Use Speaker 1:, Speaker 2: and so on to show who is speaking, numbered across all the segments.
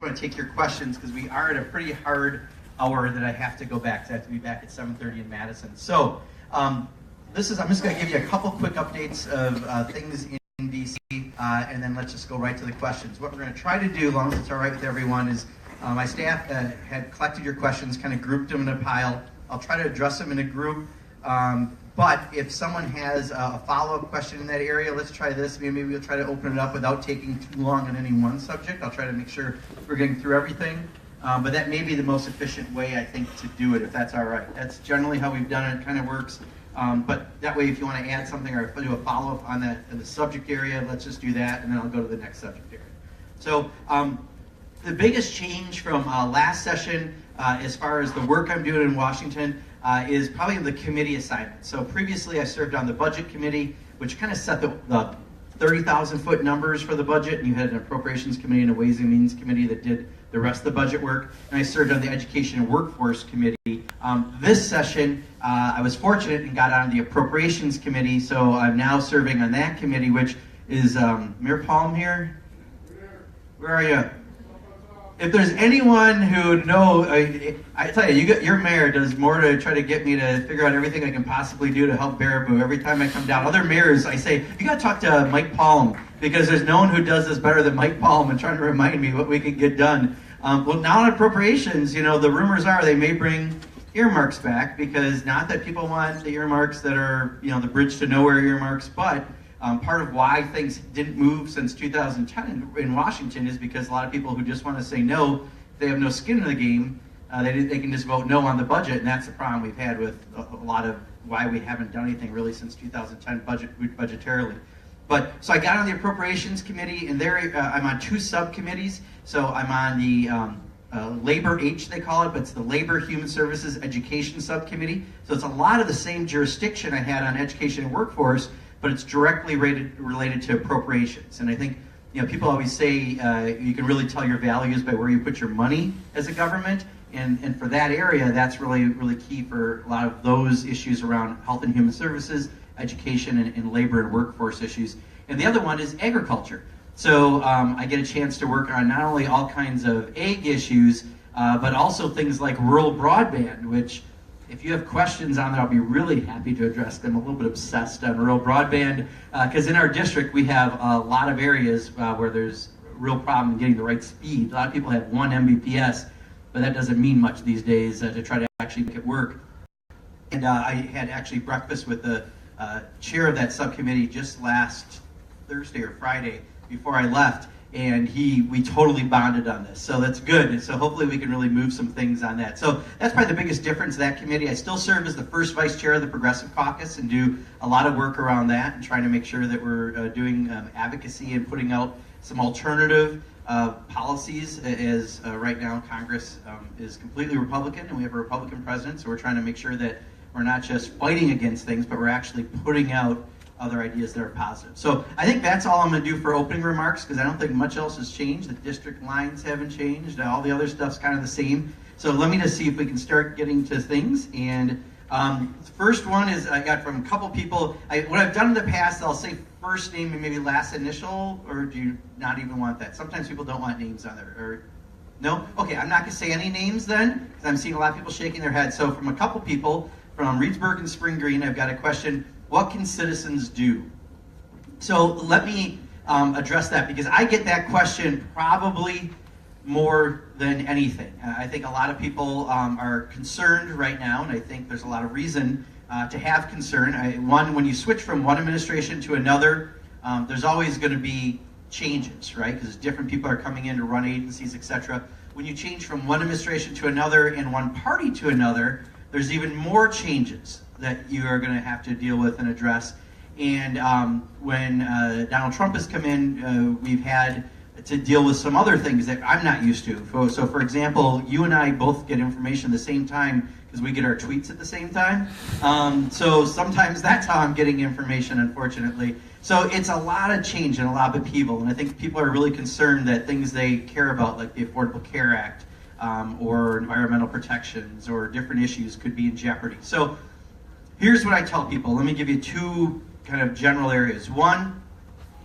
Speaker 1: want to take your questions because we are at a pretty hard hour that I have to go back. So I have to be back at 7:30 in Madison. So I'm just going to give you a couple quick updates of things in DC, and then let's just go right to the questions. What we're going to try to do, as long as it's all right with everyone, is my staff had collected your questions, kind of grouped them in a pile. I'll try to address them in a group. But if someone has a follow-up question in that area, let's try this. Maybe we'll try to open it up without taking too long on any one subject. I'll try to make sure we're getting through everything. But that may be the most efficient way, I think, to do it, if that's all right. That's generally how we've done it. It kind of works. But that way, if you want to add something or do a follow-up on the subject area, let's just do that, and then I'll go to the next subject area. So the biggest change from last session, as far as the work I'm doing in Washington, is probably the committee assignment. So previously I served on the budget committee, which kind of set the 30,000-foot numbers for the budget, and you had an appropriations committee and a ways and means committee that did the rest of the budget work, and I served on the education and workforce committee. This session, I was fortunate and got on the appropriations committee, so I'm now serving on that committee, which is Mayor Palm here? Where are you? If there's anyone who knows, I tell you, your mayor does more to try to get me to figure out everything I can possibly do to help Baraboo. Every time I come down, other mayors, I say, you got to talk to Mike Palm, because there's no one who does this better than Mike Palm and trying to remind me what we can get done. Well, now on appropriations, the rumors are they may bring earmarks back, because not that people want the earmarks that are, the bridge to nowhere earmarks, but part of why things didn't move since 2010 in Washington is because a lot of people who just want to say no, they have no skin in the game, they can just vote no on the budget, and that's the problem we've had with a lot of why we haven't done anything really since 2010 budgetarily. So I got on the appropriations committee, and there I'm on two subcommittees. So I'm on the Labor H, they call it, but it's the Labor, Human Services, Education Subcommittee. So it's a lot of the same jurisdiction I had on education and workforce, but it's directly related to appropriations. And I think people always say you can really tell your values by where you put your money as a government. And for that area, that's really, really key for a lot of those issues around health and human services, education, and labor and workforce issues. And the other one is agriculture. So I get a chance to work on not only all kinds of ag issues, but also things like rural broadband, which if you have questions on that, I'll be really happy to address them. I'm a little bit obsessed on rural broadband, because in our district we have a lot of areas where there's a real problem in getting the right speed. A lot of people have 1 Mbps, but that doesn't mean much these days to try to actually make it work. And I had actually breakfast with the chair of that subcommittee just last Thursday or Friday before I left, and we totally bonded on this. So that's good. And so hopefully we can really move some things on that. So that's probably the biggest difference of that committee. I still serve as the first vice chair of the Progressive Caucus and do a lot of work around that and trying to make sure that we're doing advocacy and putting out some alternative policies, as right now Congress is completely Republican and we have a Republican president, so we're trying to make sure that we're not just fighting against things, but we're actually putting out other ideas that are positive. So I think that's all I'm going to do for opening remarks, because I don't think much else has changed. The district lines haven't changed. All the other stuff's kind of the same. So let me just see if we can start getting to things. And the first one is I got from a couple people. What I've done in the past, I'll say first name and maybe last initial, or do you not even want that? Sometimes people don't want names on there. Or no? Okay, I'm not going to say any names then, because I'm seeing a lot of people shaking their heads. So from a couple people, from Reedsburg and Spring Green, I've got a question. What can citizens do? So let me address that, because I get that question probably more than anything. I think a lot of people are concerned right now, and I think there's a lot of reason to have concern. One, when you switch from one administration to another, there's always going to be changes, right? Because different people are coming in to run agencies, etc. When you change from one administration to another and one party to another, there's even more changes that you are going to have to deal with and address. And when Donald Trump has come in, we've had to deal with some other things that I'm not used to. So for example, you and I both get information at the same time because we get our tweets at the same time. So sometimes that's how I'm getting information, unfortunately. So it's a lot of change and a lot of upheaval. And I think people are really concerned that things they care about, like the Affordable Care Act, or environmental protections or different issues, could be in jeopardy. So here's what I tell people. Let me give you two kind of general areas. One,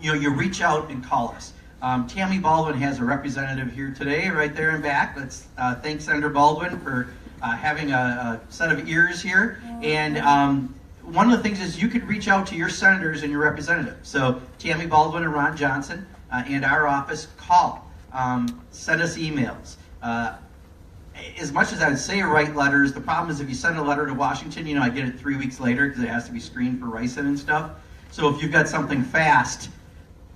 Speaker 1: you reach out and call us. Tammy Baldwin has a representative here today, right there in back. Let's thank Senator Baldwin for having a set of ears here. And one of the things is you could reach out to your senators and your representatives. So Tammy Baldwin and Ron Johnson and our office, call, send us emails. As much as I would say write letters, the problem is if you send a letter to Washington, you know, I get it 3 weeks later because it has to be screened for ricin and stuff. So if you've got something fast,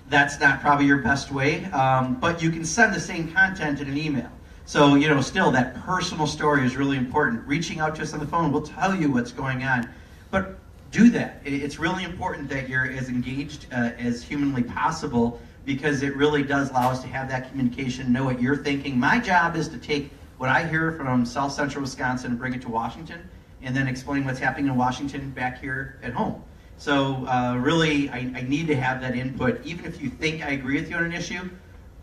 Speaker 1: that's not probably your best way, but you can send the same content in an email. So, you know, still that personal story is really important. Reaching out to us on the phone, we'll tell you what's going on. But do that. It's really important that you're as engaged as humanly possible, because it really does allow us to have that communication, know what you're thinking. My job is to take what I hear from South Central Wisconsin and bring it to Washington, and then explain what's happening in Washington back here at home. So really, I need to have that input. Even if you think I agree with you on an issue,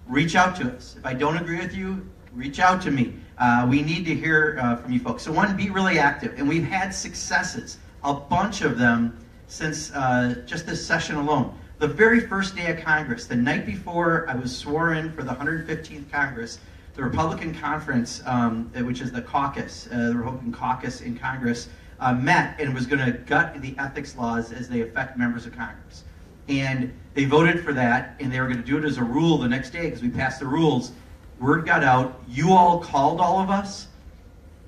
Speaker 1: reach out to us. If I don't agree with you, reach out to me. We need to hear from you folks. So one, be really active. And we've had successes, a bunch of them, since just this session alone. The very first day of Congress, the night before I was sworn in for the 115th Congress, the Republican Conference, which is the caucus, the Republican caucus in Congress, met and was going to gut the ethics laws as they affect members of Congress. And they voted for that, and they were going to do it as a rule the next day because we passed the rules. Word got out. You all called all of us,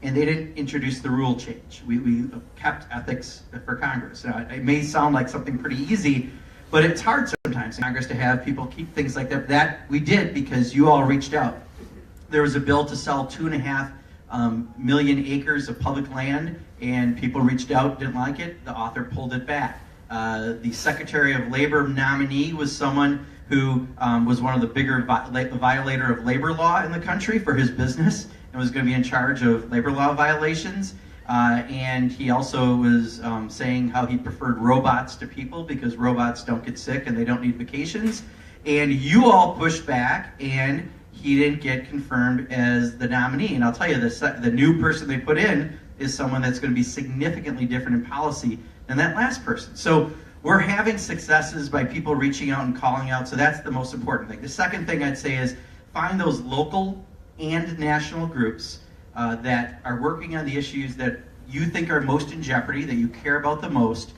Speaker 1: and they didn't introduce the rule change. We kept ethics for Congress. Now, it may sound like something pretty easy, but it's hard sometimes in Congress to have people keep things like that. That we did because you all reached out. There was a bill to sell 2.5 million acres of public land, and people reached out, didn't like it. The author pulled it back. The Secretary of Labor nominee was someone who was one of the bigger violator of labor law in the country for his business, and was going to be in charge of labor law violations. And he also was saying how he preferred robots to people because robots don't get sick and they don't need vacations. And you all pushed back, and he didn't get confirmed as the nominee. And I'll tell you, the new person they put in is someone that's going to be significantly different in policy than that last person. So we're having successes by people reaching out and calling out, so that's the most important thing. The second thing I'd say is find those local and national groups that are working on the issues that you think are most in jeopardy, that you care about the most.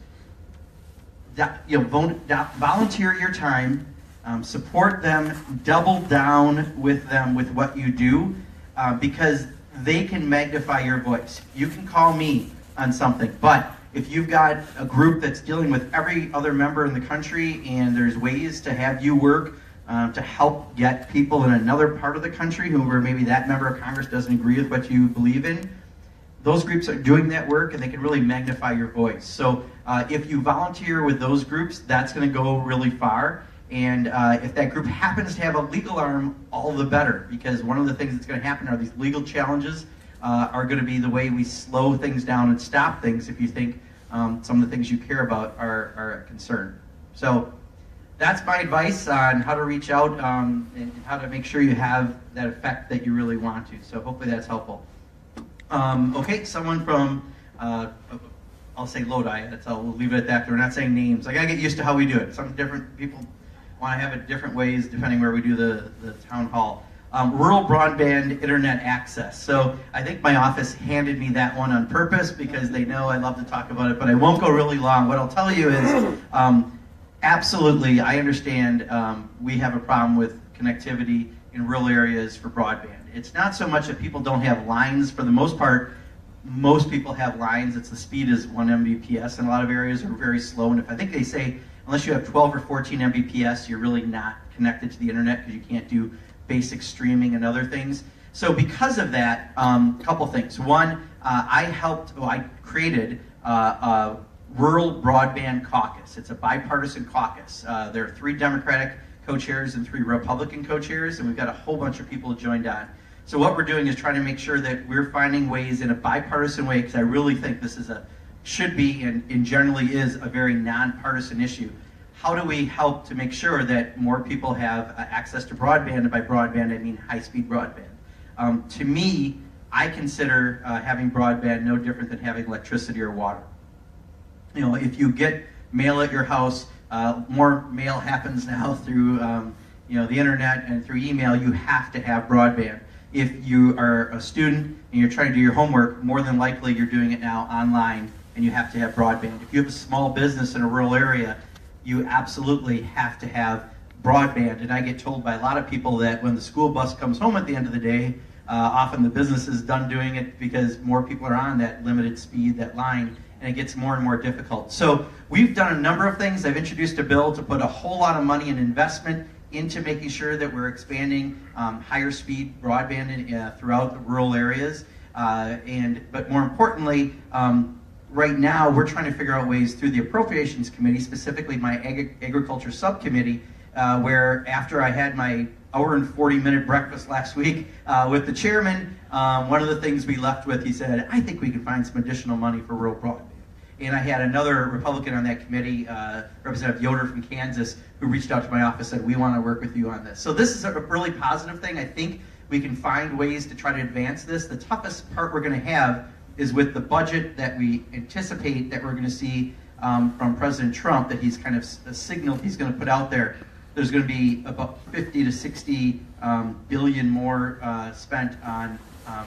Speaker 1: Volunteer your time, support them, double down with them with what you do, because they can magnify your voice. You can call me on something, but if you've got a group that's dealing with every other member in the country, and there's ways to have you work to help get people in another part of the country who maybe that member of Congress doesn't agree with what you believe in, those groups are doing that work, and they can really magnify your voice. So if you volunteer with those groups, that's going to go really far. And if that group happens to have a legal arm, all the better, because one of the things that's going to happen are these legal challenges are going to be the way we slow things down and stop things if you think some of the things you care about are a concern. So that's my advice on how to reach out and how to make sure you have that effect that you really want to. So hopefully that's helpful. Okay, someone from, I'll say Lodi, we'll leave it at that. We're not saying names. I gotta get used to how we do it. Some different people want to have it different ways depending where we do the town hall. Rural broadband internet access. So I think my office handed me that one on purpose because they know I love to talk about it, but I won't go really long. What I'll tell you is, absolutely, I understand we have a problem with connectivity in rural areas for broadband. It's not so much that people don't have lines. For the most part, most people have lines. It's the speed is 1 Mbps in a lot of areas, are very slow. And I think they say unless you have 12 or 14 Mbps, you're really not connected to the internet because you can't do basic streaming and other things. So because of that, a couple things. One, I created a Rural Broadband Caucus. It's a bipartisan caucus. There are 3 Democratic co-chairs and 3 Republican co-chairs, and we've got a whole bunch of people joined on. So what we're doing is trying to make sure that we're finding ways in a bipartisan way, because I really think this is should be and generally is a very nonpartisan issue. How do we help to make sure that more people have access to broadband? And by broadband, I mean high-speed broadband. To me, I consider having broadband no different than having electricity or water. You know, if you get mail at your house, more mail happens now through the internet and through email, you have to have broadband. If you are a student and you're trying to do your homework, more than likely you're doing it now online, and you have to have broadband. If you have a small business in a rural area, you absolutely have to have broadband. And I get told by a lot of people that when the school bus comes home at the end of the day, often the business is done doing it because more people are on that limited speed, that line, and it gets more and more difficult. So we've done a number of things. I've introduced a bill to put a whole lot of money and investment into making sure that we're expanding higher speed broadband throughout the rural areas. But more importantly, right now we're trying to figure out ways through the Appropriations Committee, specifically my Agriculture Subcommittee, where after I had my hour and 40-minute breakfast last week with the chairman, one of the things we left with, he said, I think we can find some additional money for rural broadband. And I had another Republican on that committee, Representative Yoder from Kansas, who reached out to my office and said, we want to work with you on this. So this is a really positive thing. I think we can find ways to try to advance this. The toughest part we're going to have is with the budget that we anticipate that we're going to see from President Trump, that he's kind of signaled he's going to put out there. There's going to be about 50 to 60 billion more spent on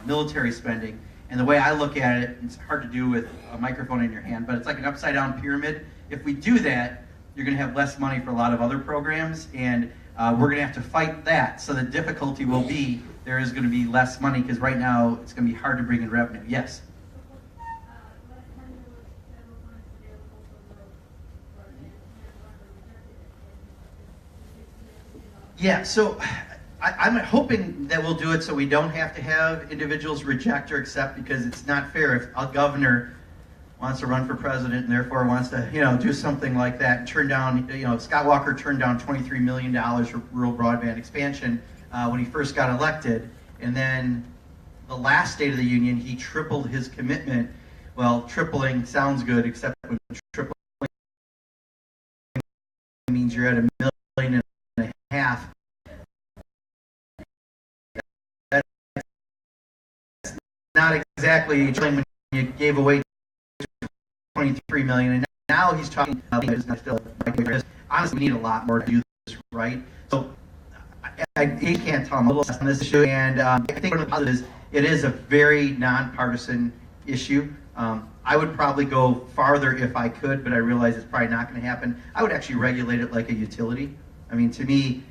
Speaker 1: military spending. And the way I look at it, it's hard to do with a microphone in your hand, but it's like an upside-down pyramid. If we do that, you're going to have less money for a lot of other programs, and we're going to have to fight that. So the difficulty will be there is going to be less money, because right now it's going to be hard to bring in revenue. Yes? Yeah, so I'm hoping that we'll do it so we don't have to have individuals reject or accept, because it's not fair if a governor wants to run for president and therefore wants to, do something like that and turn down, Scott Walker turned down $23 million for rural broadband expansion when he first got elected. And then the last State of the Union, he tripled his commitment. Well, tripling sounds good, except when tripling means you're at $1.5 million. Not exactly when you gave away $23 million, and now he's talking about honestly, we need a lot more to do this right. So I can't tell him a little on this issue, and I think one of the positives is it is a very nonpartisan issue. I would probably go farther if I could, but I realize it's probably not going to happen. I would actually regulate it like a utility. I mean, to me,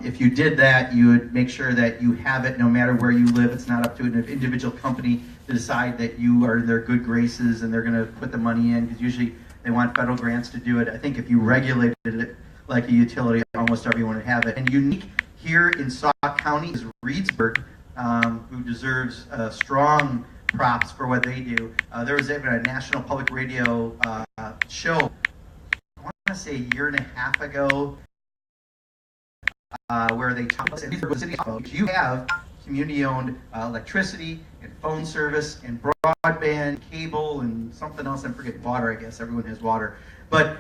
Speaker 1: if you did that, you would make sure that you have it no matter where you live. It's not up to an individual company to decide that you are in their good graces and they're going to put the money in, because usually they want federal grants to do it. I think if you regulated it like a utility, almost everyone would have it. And unique here in Sauk County is Reedsburg, who deserves strong props for what they do. There was even a national public radio show, I want to say a year and a half ago, where they talk about you have community-owned electricity and phone service and broadband, cable, and something else. I forget, water, I guess. Everyone has water. But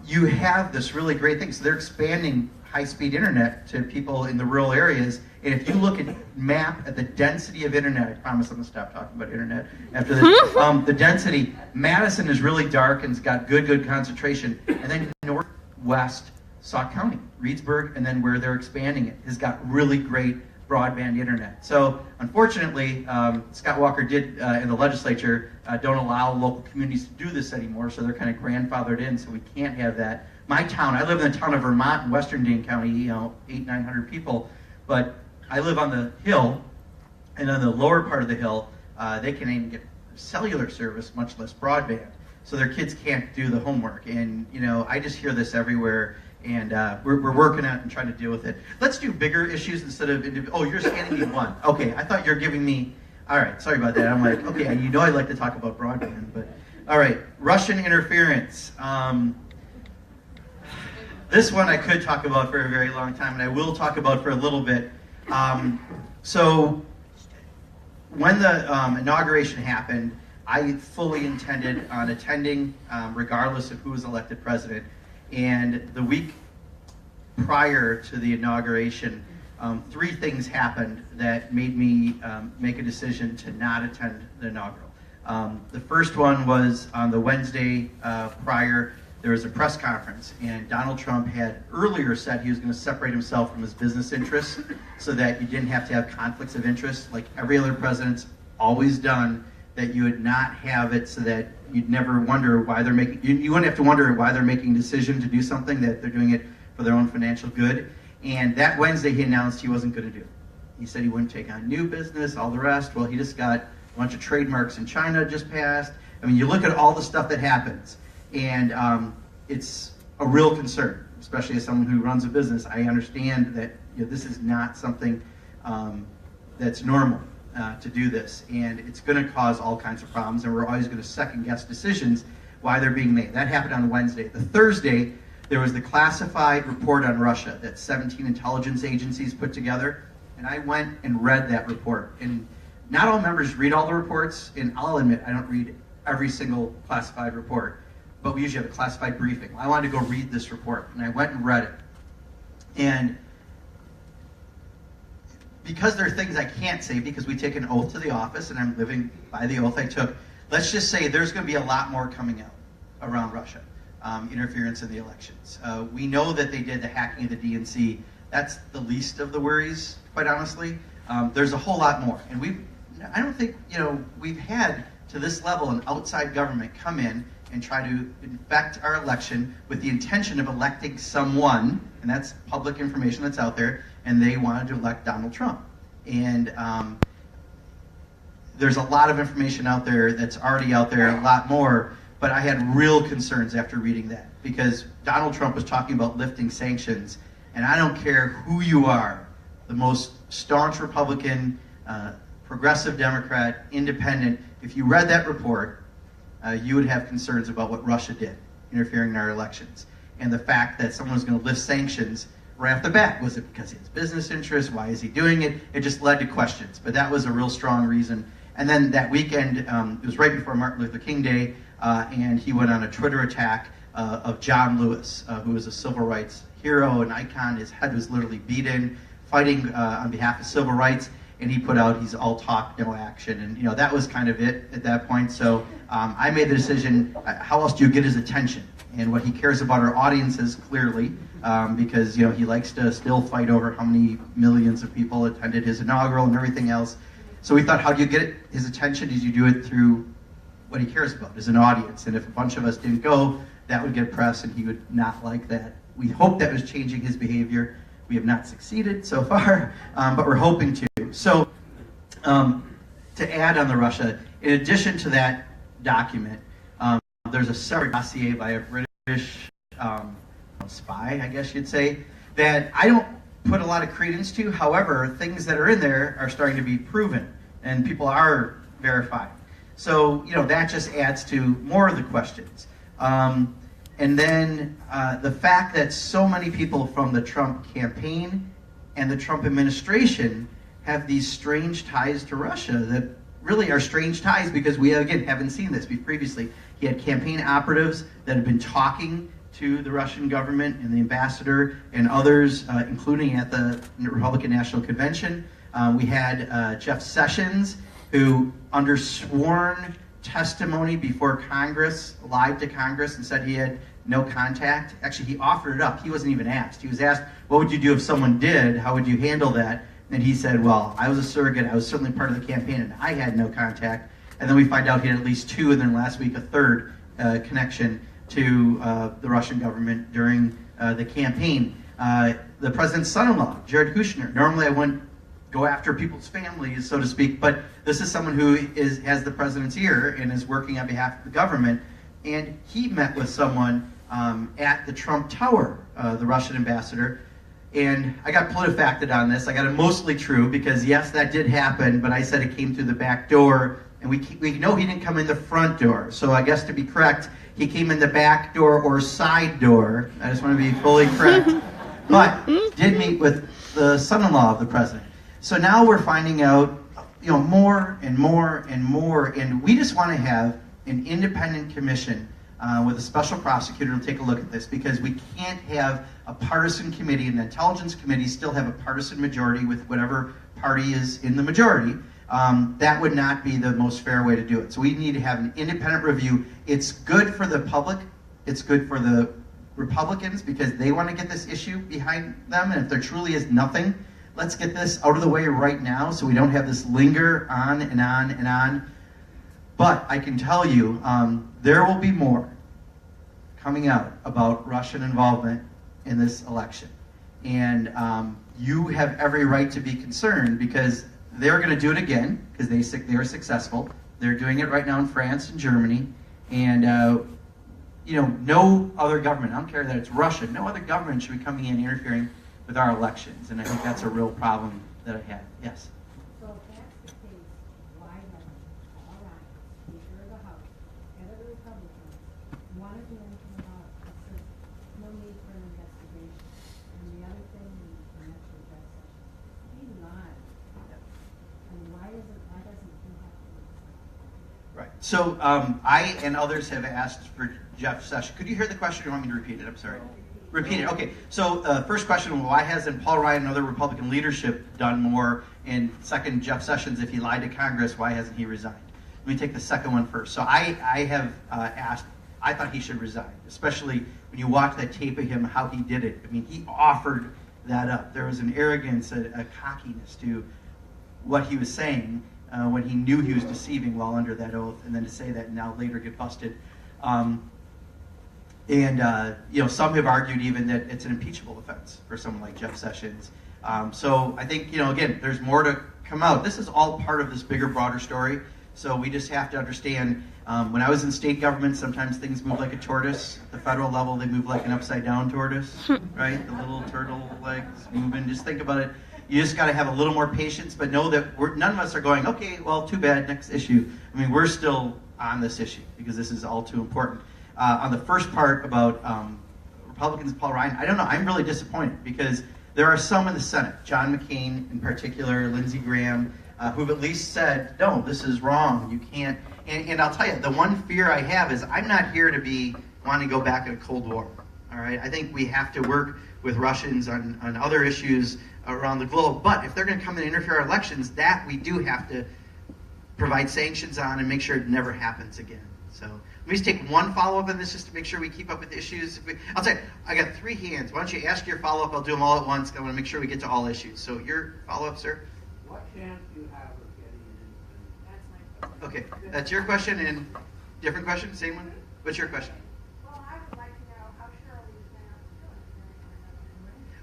Speaker 1: you have this really great thing. So they're expanding high-speed internet to people in the rural areas. And if you look at map at the density of internet, I promise I'm going to stop talking about internet after this. The density, Madison is really dark and it's got good concentration. And then northwest Sauk County, Reedsburg, and then where they're expanding it, has got really great broadband internet. So unfortunately, Scott Walker did in the legislature don't allow local communities to do this anymore, so they're kind of grandfathered in, so we can't have that. My town, I live in the town of Vermont in western Dane County, 800-900 people, but I live on the hill, and on the lower part of the hill, they can't even get cellular service, much less broadband. So their kids can't do the homework, and I just hear this everywhere. And we're working on it and trying to deal with it. Let's do bigger issues instead of individual. Oh, you're scanning me one. Okay, I thought you're giving me. All right, sorry about that. I'm like, okay, I'd like to talk about broadband, but all right, Russian interference. This one I could talk about for a very long time, and I will talk about for a little bit. So when the inauguration happened, I fully intended on attending, regardless of who was elected president. And the week prior to the inauguration, 3 things happened that made me make a decision to not attend the inaugural. The first one was on the Wednesday prior, there was a press conference, and Donald Trump had earlier said he was going to separate himself from his business interests so that you didn't have to have conflicts of interest like every other president's always done, that you would not have it so that you'd never wonder why they're making, you wouldn't have to wonder why they're making a decision to do something, that they're doing it for their own financial good. And that Wednesday he announced he wasn't going to do it. He said he wouldn't take on new business, all the rest. Well, he just got a bunch of trademarks in China just passed. I mean, you look at all the stuff that happens, and it's a real concern, especially as someone who runs a business. I understand that this is not something that's normal to do this, and it's going to cause all kinds of problems, and we're always going to second-guess decisions why they're being made. That happened on Wednesday. The Thursday, there was the classified report on Russia that 17 intelligence agencies put together. And I went and read that report. And not all members read all the reports, and I'll admit I don't read every single classified report, but we usually have a classified briefing. I wanted to go read this report, and I went and read it. And because there are things I can't say because we take an oath to the office, and I'm living by the oath I took, let's just say there's going to be a lot more coming out around Russia, interference in the elections. We know that they did the hacking of the DNC. That's the least of the worries, quite honestly. There's a whole lot more. And I don't think, we've had to this level an outside government come in and try to infect our election with the intention of electing someone, and that's public information that's out there, and they wanted to elect Donald Trump. And there's a lot of information out there that's already out there, a lot more, but I had real concerns after reading that, because Donald Trump was talking about lifting sanctions. And I don't care who you are, the most staunch Republican, progressive Democrat, independent, if you read that report, you would have concerns about what Russia did, interfering in our elections. And the fact that someone was going to lift sanctions right off the bat. Was it because he has business interests? Why is he doing it? It just led to questions. But that was a real strong reason. And then that weekend, it was right before Martin Luther King Day, and he went on a Twitter attack of John Lewis, who was a civil rights hero, an icon. His head was literally beaten, fighting on behalf of civil rights, and he put out, he's all talk, no action, and that was kind of it at that point. So I made the decision, how else do you get his attention? And what he cares about our audiences, clearly, because he likes to still fight over how many millions of people attended his inaugural and everything else. So we thought, how do you get his attention? Is you do it through what he cares about as an audience. And if a bunch of us didn't go, that would get press, and he would not like that. We hope that was changing his behavior. We have not succeeded so far, but we're hoping to. So to add on the Russia, in addition to that document, there's a separate dossier by a British spy, I guess you'd say, that I don't put a lot of credence to. However, things that are in there are starting to be proven, and people are verifying. So, that just adds to more of the questions. And then the fact that so many people from the Trump campaign and the Trump administration have these strange ties to Russia that really are strange ties, because we, again, haven't seen this previously. He had campaign operatives that had been talking to the Russian government and the ambassador and others, including at the Republican National Convention. We had Jeff Sessions, who under sworn testimony before Congress lied to Congress and said he had no contact. Actually, he offered it up. He wasn't even asked. He was asked, what would you do if someone did? How would you handle that? And he said, well, I was a surrogate. I was certainly part of the campaign, and I had no contact. And then we find out he had at least two, and then last week a third connection to the Russian government during the campaign. The president's son-in-law, Jared Kushner. Normally I wouldn't go after people's families, so to speak, but this is someone who has the president's ear and is working on behalf of the government. And he met with someone at the Trump Tower, the Russian ambassador. And I got PolitiFacted on this. I got it mostly true, because yes, that did happen, but I said it came through the back door, and we know he didn't come in the front door. So I guess to be correct, he came in the back door or side door. I just want to be fully correct. But did meet with the son-in-law of the president. So now we're finding out, more and more and more, and we just want to have an independent commission with a special prosecutor to take a look at this, because we can't have a partisan committee, and the intelligence committee still have a partisan majority with whatever party is in the majority. That would not be the most fair way to do it. So we need to have an independent review. It's good for the public It's good for the Republicans because they want to get this issue behind them. And if there truly is nothing, let's get this out of the way right now so we don't have this linger on and on and on. But I can tell you, there will be more coming out about Russian involvement in this election. And you have every right to be concerned because they're going to do it again because they are successful. They're doing it right now in France and Germany. And, no other government, I don't care that it's Russia, no other government should be coming in and interfering with our elections. And I think that's a real problem that I have. Yes?
Speaker 2: So if that's the case, why haven't all right, Speaker of the House, head of the Republicans, want to do anything about it? It says no need for an investigation. And the other thing, the next address session, he lied. And why doesn't he have to do that?
Speaker 1: Right. So I and others have asked for Jeff Sessions. Could you hear the question or do you want me to repeat it? I'm sorry. Repeat it. Okay. So first question, why hasn't Paul Ryan and other Republican leadership done more? And second, Jeff Sessions, if he lied to Congress, why hasn't he resigned? Let me take the second one first. So I have asked, I thought he should resign, especially when you watch that tape of him, how he did it. I mean, he offered that up. There was an arrogance, a cockiness to what he was saying when he knew he was deceiving while under that oath, and then to say that and now later get busted. Some have argued even that it's an impeachable offense for someone like Jeff Sessions. So I think, again, there's more to come out. This is all part of this bigger, broader story. So we just have to understand, when I was in state government, sometimes things move like a tortoise. At the federal level, they move like an upside-down tortoise, right? The little turtle legs moving. Just think about it. You just got to have a little more patience, but know that none of us are going, okay, well, too bad, next issue. I mean, we're still on this issue because this is all too important. On the first part about Republicans, Paul Ryan, I don't know. I'm really disappointed because there are some in the Senate, John McCain in particular, Lindsey Graham, who've at least said, no, this is wrong. You can't. And I'll tell you, the one fear I have is I'm not here to be wanting to go back in a Cold War. All right, I think we have to work with Russians on other issues around the globe. But if they're going to come and interfere in our elections, that we do have to provide sanctions on and make sure it never happens again. So let me just take one follow-up on this just to make sure we keep up with the issues. I'll tell you, I got 3 hands. Why don't you ask your follow-up? I'll do them all at once. I want to make sure we get to all issues. So your follow-up, sir?
Speaker 3: What chance do you have of getting an independent? That's my question.
Speaker 1: Okay, that's your question and different question? Same one? What's your question?
Speaker 2: Well, I would like to know how sure we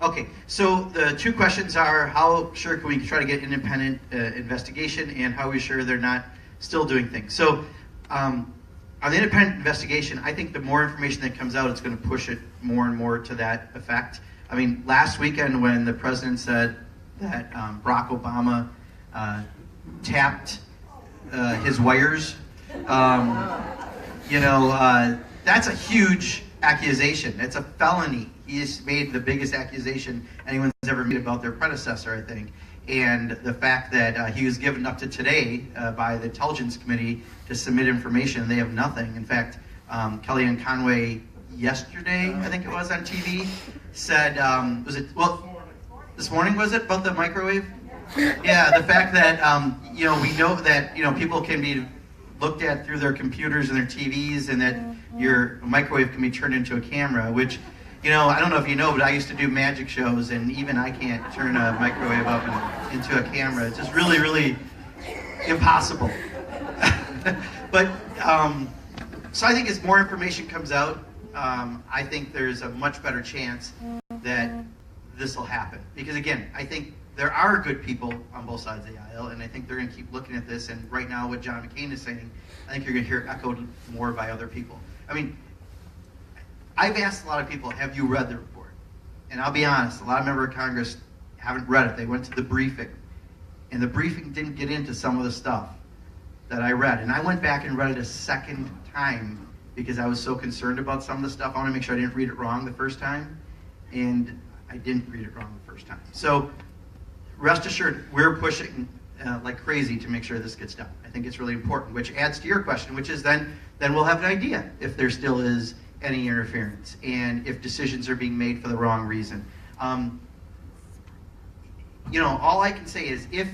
Speaker 1: Okay, so the 2 questions are how sure can we try to get independent investigation and how are we sure they're not still doing things. So on the independent investigation, I think the more information that comes out, it's going to push it more and more to that effect. I mean, last weekend when the president said that Barack Obama tapped his wires, that's a huge accusation. It's a felony. He has made the biggest accusation anyone's ever made about their predecessor, I think. And the fact that he was given up to today by the Intelligence Committee to submit information, they have nothing. In fact, Kellyanne Conway yesterday, I think it was on TV, said, this morning was it, about the microwave? Yeah, the fact that, we know that, people can be looked at through their computers and their TVs and that your microwave can be turned into a camera, which, I don't know if you know, but I used to do magic shows, and even I can't turn a microwave up into a camera. It's just really, really impossible. But, so I think as more information comes out, I think there's a much better chance that this will happen. Because again, I think there are good people on both sides of the aisle, and I think they're going to keep looking at this. And right now, what John McCain is saying, I think you're going to hear it echoed more by other people. I mean, I've asked a lot of people, have you read the report? And I'll be honest, a lot of members of Congress haven't read it. They went to the briefing, and the briefing didn't get into some of the stuff that I read. And I went back and read it a second time because I was so concerned about some of the stuff. I want to make sure I didn't read it wrong the first time, and I didn't read it wrong the first time. So rest assured, we're pushing like crazy to make sure this gets done. I think it's really important, which adds to your question, which is then we'll have an idea if there still is any interference and if decisions are being made for the wrong reason. All I can say is if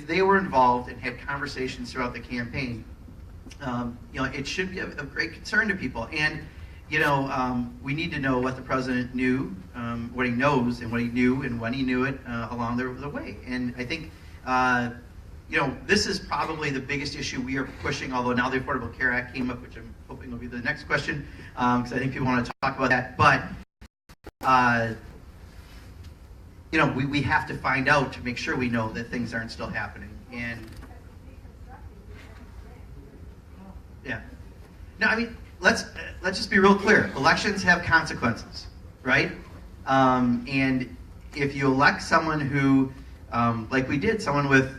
Speaker 1: they were involved and had conversations throughout the campaign, it should be of great concern to people. And we need to know what the president knew, what he knows, and what he knew, and when he knew it along the way. And I think, this is probably the biggest issue we are pushing, although now the Affordable Care Act came up, which I'm hoping will be the next question, because I think people want to talk about that. But, we have to find out to make sure we know that things aren't still happening. And, yeah. No, I mean, let's just be real clear. Elections have consequences, right? And if you elect someone who, like we did, someone with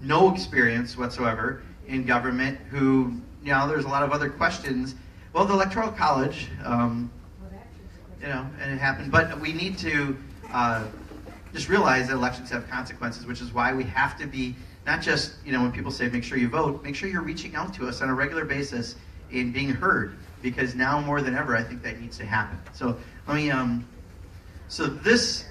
Speaker 1: no experience whatsoever in government, who, there's a lot of other questions. Well, the Electoral College, and it happened. But we need to just realize that elections have consequences, which is why we have to be, not just, when people say make sure you vote, make sure you're reaching out to us on a regular basis and being heard, because now more than ever, I think that needs to happen. So let me, so this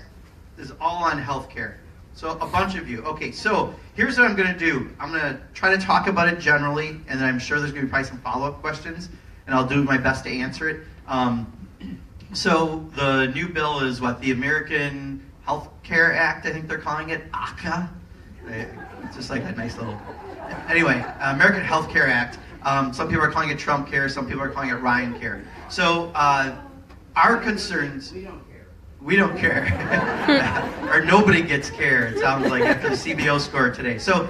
Speaker 1: is all on healthcare. So a bunch of you. Okay, so here's what I'm going to do. I'm going to try to talk about it generally, and then I'm sure there's going to be probably some follow-up questions, and I'll do my best to answer it. So the new bill is what? The American Health Care Act, I think they're calling it, ACA. It's just like a nice little... Anyway, American Health Care Act. Some people are calling it Trump Care, some people are calling it Ryan Care. So our concerns... We don't care. Or nobody gets care, it sounds like, after the CBO score today. So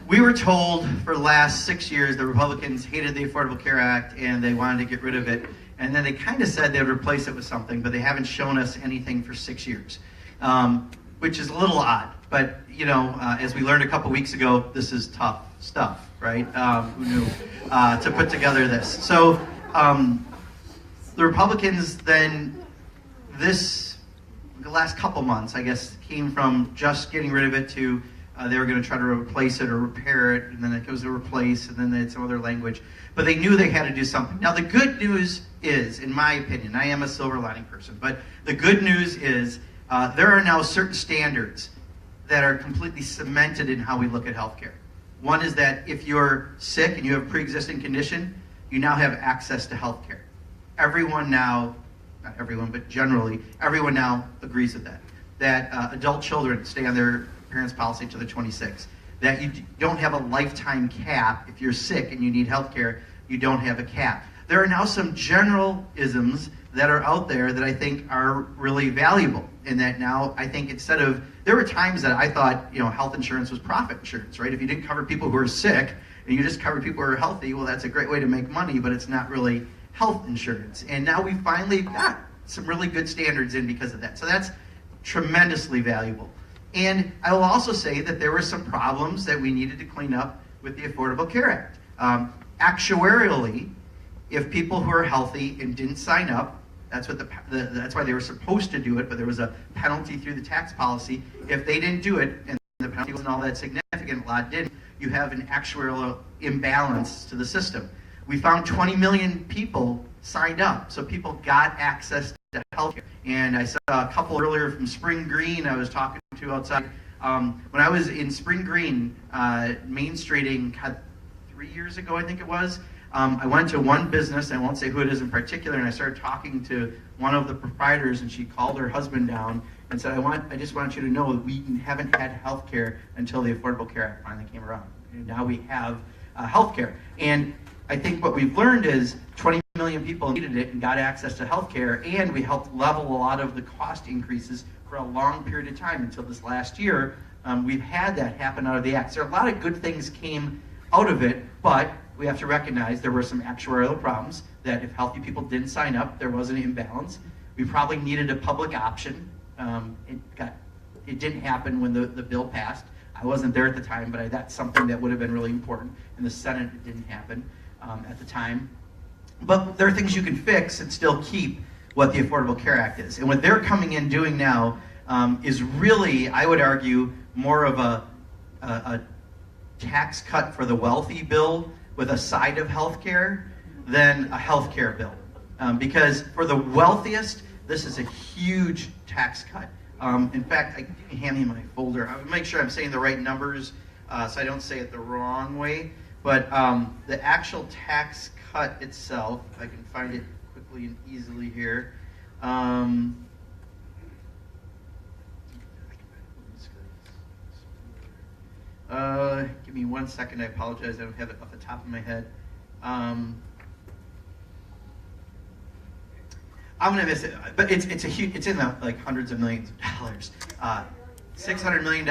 Speaker 1: we were told for the last 6 years the Republicans hated the Affordable Care Act and they wanted to get rid of it. And then they kind of said they'd replace it with something, but they haven't shown us anything for 6 years, which is a little odd. But, as we learned a couple weeks ago, this is tough stuff, right? Who knew? To put together this. So the Republicans then... the last couple months, I guess, came from just getting rid of it to they were going to try to replace it or repair it, and then it goes to replace, and then they had some other language. But they knew they had to do something. Now, the good news is, in my opinion, I am a silver lining person, but the good news is there are now certain standards that are completely cemented in how we look at healthcare. One is that if you're sick and you have a pre-existing condition, you now have access to healthcare. Everyone now... not everyone, but generally, everyone now agrees with that. That adult children stay on their parents' policy to the 26. That you don't have a lifetime cap. If you're sick and you need health care, you don't have a cap. There are now some generalisms that are out there that I think are really valuable. In that now, I think instead of, there were times that I thought, health insurance was profit insurance, right? If you didn't cover people who are sick and you just cover people who are healthy, well, that's a great way to make money, but it's not really health insurance. And now we finally got some really good standards in because of that. So that's tremendously valuable. And I will also say that there were some problems that we needed to clean up with the Affordable Care Act. Actuarially, if people who are healthy and didn't sign up, that's what that's why they were supposed to do it, but there was a penalty through the tax policy. If they didn't do it, and the penalty wasn't all that significant, a lot didn't, you have an actuarial imbalance to the system. We found 20 million people signed up, so people got access to healthcare. And I saw a couple earlier from Spring Green I was talking to outside. When I was in Spring Green, Main Streeting, 3 years ago I think it was, I went to one business, I won't say who it is in particular, and I started talking to one of the proprietors, and she called her husband down and said, I just want you to know that we haven't had health care until the Affordable Care Act finally came around. And now we have health care. And I think what we've learned is 20 million people needed it and got access to health care, and we helped level a lot of the cost increases for a long period of time until this last year. We've had that happen out of the Act. So a lot of good things came out of it, but we have to recognize there were some actuarial problems, that if healthy people didn't sign up, there was an imbalance. We probably needed a public option. It didn't happen when the bill passed. I wasn't there at the time, but that's something that would have been really important. In the Senate, it didn't happen at the time. But there are things you can fix and still keep what the Affordable Care Act is. And what they're coming in doing now is really, I would argue, more of a tax cut for the wealthy bill with a side of health care than a health care bill. Because for the wealthiest, this is a huge tax cut. In fact, you can hand me my folder. I'll make sure I'm saying the right numbers so I don't say it the wrong way. But the actual tax cut itself, if I can find it quickly and easily here. Give me 1 second. I apologize. I don't have it off the top of my head. I'm gonna miss it, but it's a huge. It's in the like hundreds of millions of dollars. $600 million,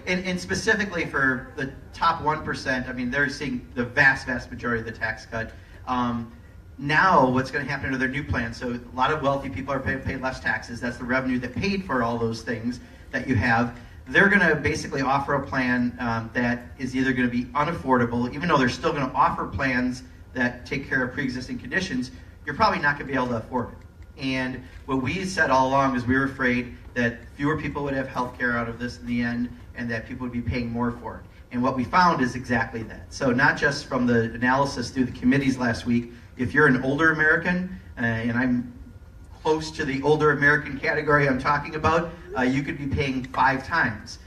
Speaker 1: and specifically for the top 1%. I mean, they're seeing the vast majority of the tax cut. Now, what's going to happen to their new plan? So a lot of wealthy people are paying less taxes. That's the revenue that paid for all those things that you have. They're going to basically offer a plan that is either going to be unaffordable, even though they're still going to offer plans that take care of pre-existing conditions. You're probably not going to be able to afford it. And what we said all along is we were afraid that fewer people would have health care out of this in the end, and that people would be paying more for it. And what we found is exactly that. So not just from the analysis through the committees last week, if you're an older American, and I'm close to the older American category I'm talking about, you could be paying 5 times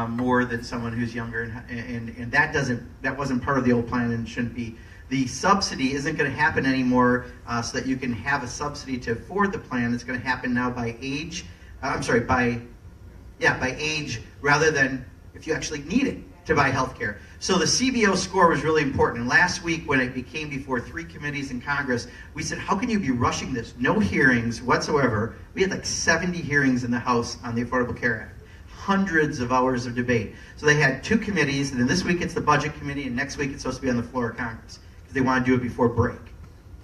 Speaker 1: more than someone who's younger, and that wasn't part of the old plan and shouldn't be. The subsidy isn't going to happen anymore, so that you can have a subsidy to afford the plan. It's going to happen now by age. By age rather than if you actually need it to buy health care. So the CBO score was really important. And last week when it came before 3 committees in Congress, we said, how can you be rushing this? No hearings whatsoever. We had like 70 hearings in the House on the Affordable Care Act. Hundreds of hours of debate. So they had 2 committees, and then this week it's the Budget Committee, and next week it's supposed to be on the floor of Congress because they want to do it before break.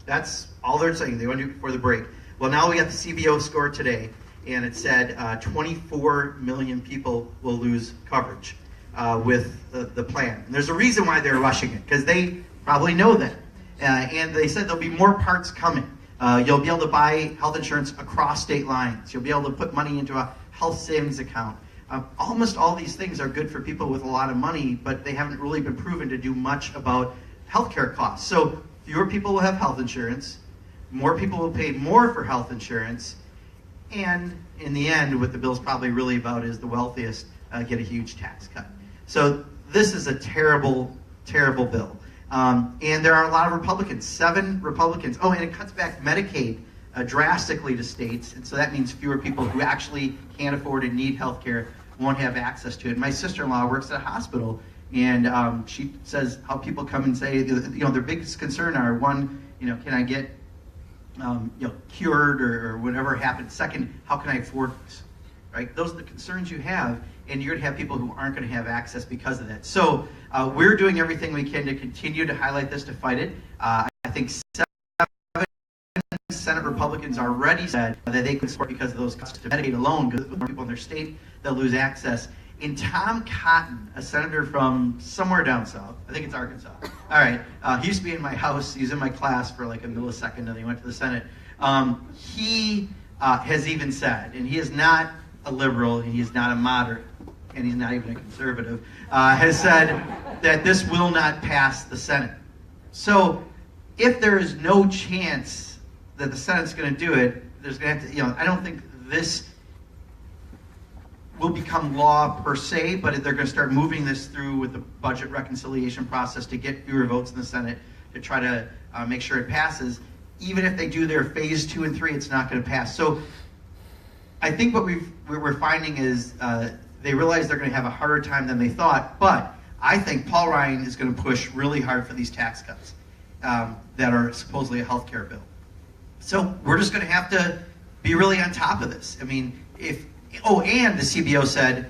Speaker 1: That's all they're saying. They want to do it before the break. Well, now we got the CBO score today, and it said 24 million people will lose coverage with the plan. And there's a reason why they're rushing it, because they probably know that. And they said there'll be more parts coming. You'll be able to buy health insurance across state lines. You'll be able to put money into a health savings account. Almost all these things are good for people with a lot of money, but they haven't really been proven to do much about healthcare costs. So fewer people will have health insurance. More people will pay more for health insurance. And in the end, what the bill's probably really about is the wealthiest get a huge tax cut. So this is a terrible, terrible bill. And there are a lot of Republicans, 7 Republicans. Oh, and it cuts back Medicaid drastically to states. And so that means fewer people who actually can't afford and need health care won't have access to it. My sister-in-law works at a hospital, and she says how people come and say, their biggest concern are, one, can I get cured or whatever happened. Second, how can I afford this? Right? Those are the concerns you have, and you're going to have people who aren't going to have access because of that. So we're doing everything we can to continue to highlight this, to fight it. I think 7 Senate Republicans already said that they could support because of those cuts to Medicaid alone, because with more people in their state, they'll lose access. And Tom Cotton, a senator from somewhere down south, I think it's Arkansas. All right, he used to be in my house. He was in my class for like a millisecond, and he went to the Senate. He has even said, and he is not a liberal, and he is not a moderate, and he's not even a conservative, has said that this will not pass the Senate. So if there is no chance that the Senate's going to do it, there's going to have to, I don't think this will become law per se, but they're going to start moving this through with the budget reconciliation process to get fewer votes in the Senate to try to make sure it passes. Even if they do their phase 2 and 3, it's not going to pass. So I think what we're finding is they realize they're going to have a harder time than they thought, but I think Paul Ryan is going to push really hard for these tax cuts that are supposedly a health care bill. So we're just going to have to be really on top of this. I mean, and the CBO said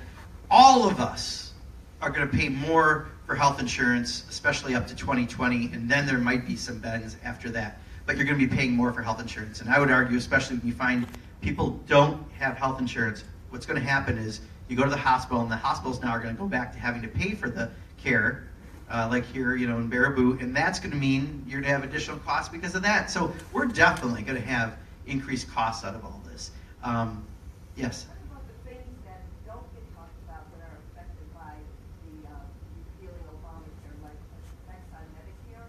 Speaker 1: all of us are going to pay more for health insurance, especially up to 2020, and then there might be some bends after that. But you're going to be paying more for health insurance. And I would argue, especially when you find people don't have health insurance, what's going to happen is you go to the hospital, and the hospitals now are going to go back to having to pay for the care, like here, in Baraboo, and that's going to mean you're going to have additional costs because of that. So we're definitely going to have increased costs out of all this. Yes?
Speaker 4: What about the things that don't get talked about that are affected by the repealing Obamacare, like effects on Medicare?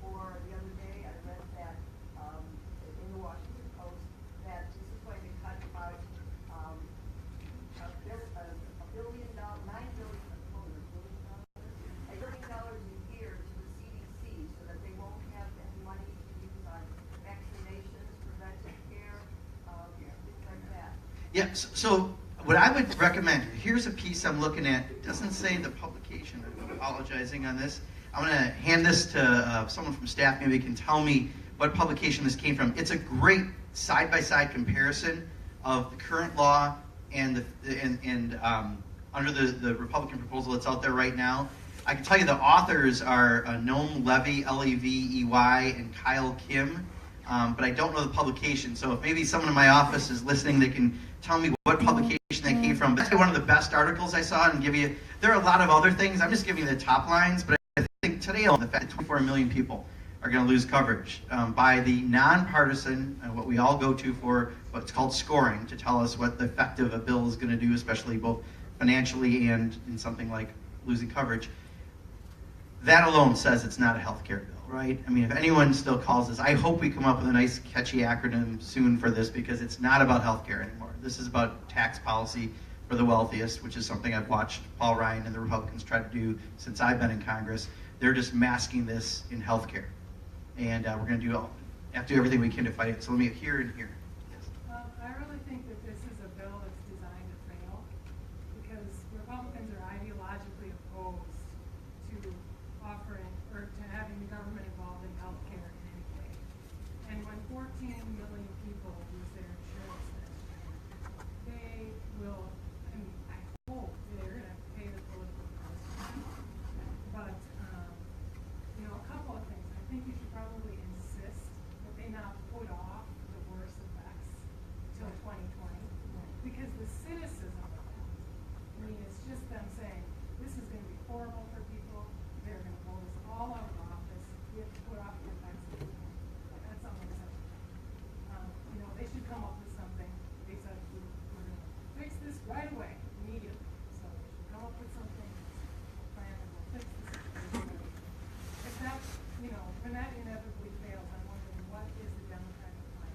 Speaker 4: Or the other day, I read that in the Washington Post that this is going to cut about $1 billion, $9 billion a year to the CDC, so that they won't have any money to
Speaker 1: Yeah, so what I would recommend, here's a piece I'm looking at. It doesn't say the publication. I'm apologizing on this. I'm going to hand this to someone from staff. Maybe can tell me what publication this came from. It's a great side-by-side comparison of the current law and under the Republican proposal that's out there right now. I can tell you the authors are Noam Levy, Levey, and Kyle Kim, but I don't know the publication. So if maybe someone in my office is listening, they can tell me what publication that came from. That's one of the best articles I saw, and give you. There are a lot of other things. I'm just giving you the top lines, but I think today alone, the fact that 24 million people are going to lose coverage by the nonpartisan, what we all go to for what's called scoring, to tell us what the effect of a bill is going to do, especially both financially and in something like losing coverage. That alone says it's not a health care bill, right? I mean, if anyone still calls this, I hope we come up with a nice catchy acronym soon for this, because it's not about health care anymore. This is about tax policy for the wealthiest, which is something I've watched Paul Ryan and the Republicans try to do since I've been in Congress. They're just masking this in health care. And we're going to have to do everything we can to fight it. So let me hear and hear. Yes.
Speaker 5: I really think that this is a bill that's designed to fail, because Republicans are ideologically opposed to offering or to having the government involved in health care in any way. And when 14 million people lose their insurance next year, they will, I mean, I hope they're going to pay the political cost. But, you know, a couple of things. I think you should probably insist that they not put off the worst effects till 2020, because the cynicism of that, I mean, it's just them saying, this is going to be horrible for people, they're going to vote us all out of office, we have to put off the effects of it. That's unacceptable. You know, they should come up with something. They said, we're going to fix this right away, immediately. So they should come up with something, plan, and we'll fix this immediately. If that, you know, when that inevitably fails, I'm wondering what is the Democratic plan?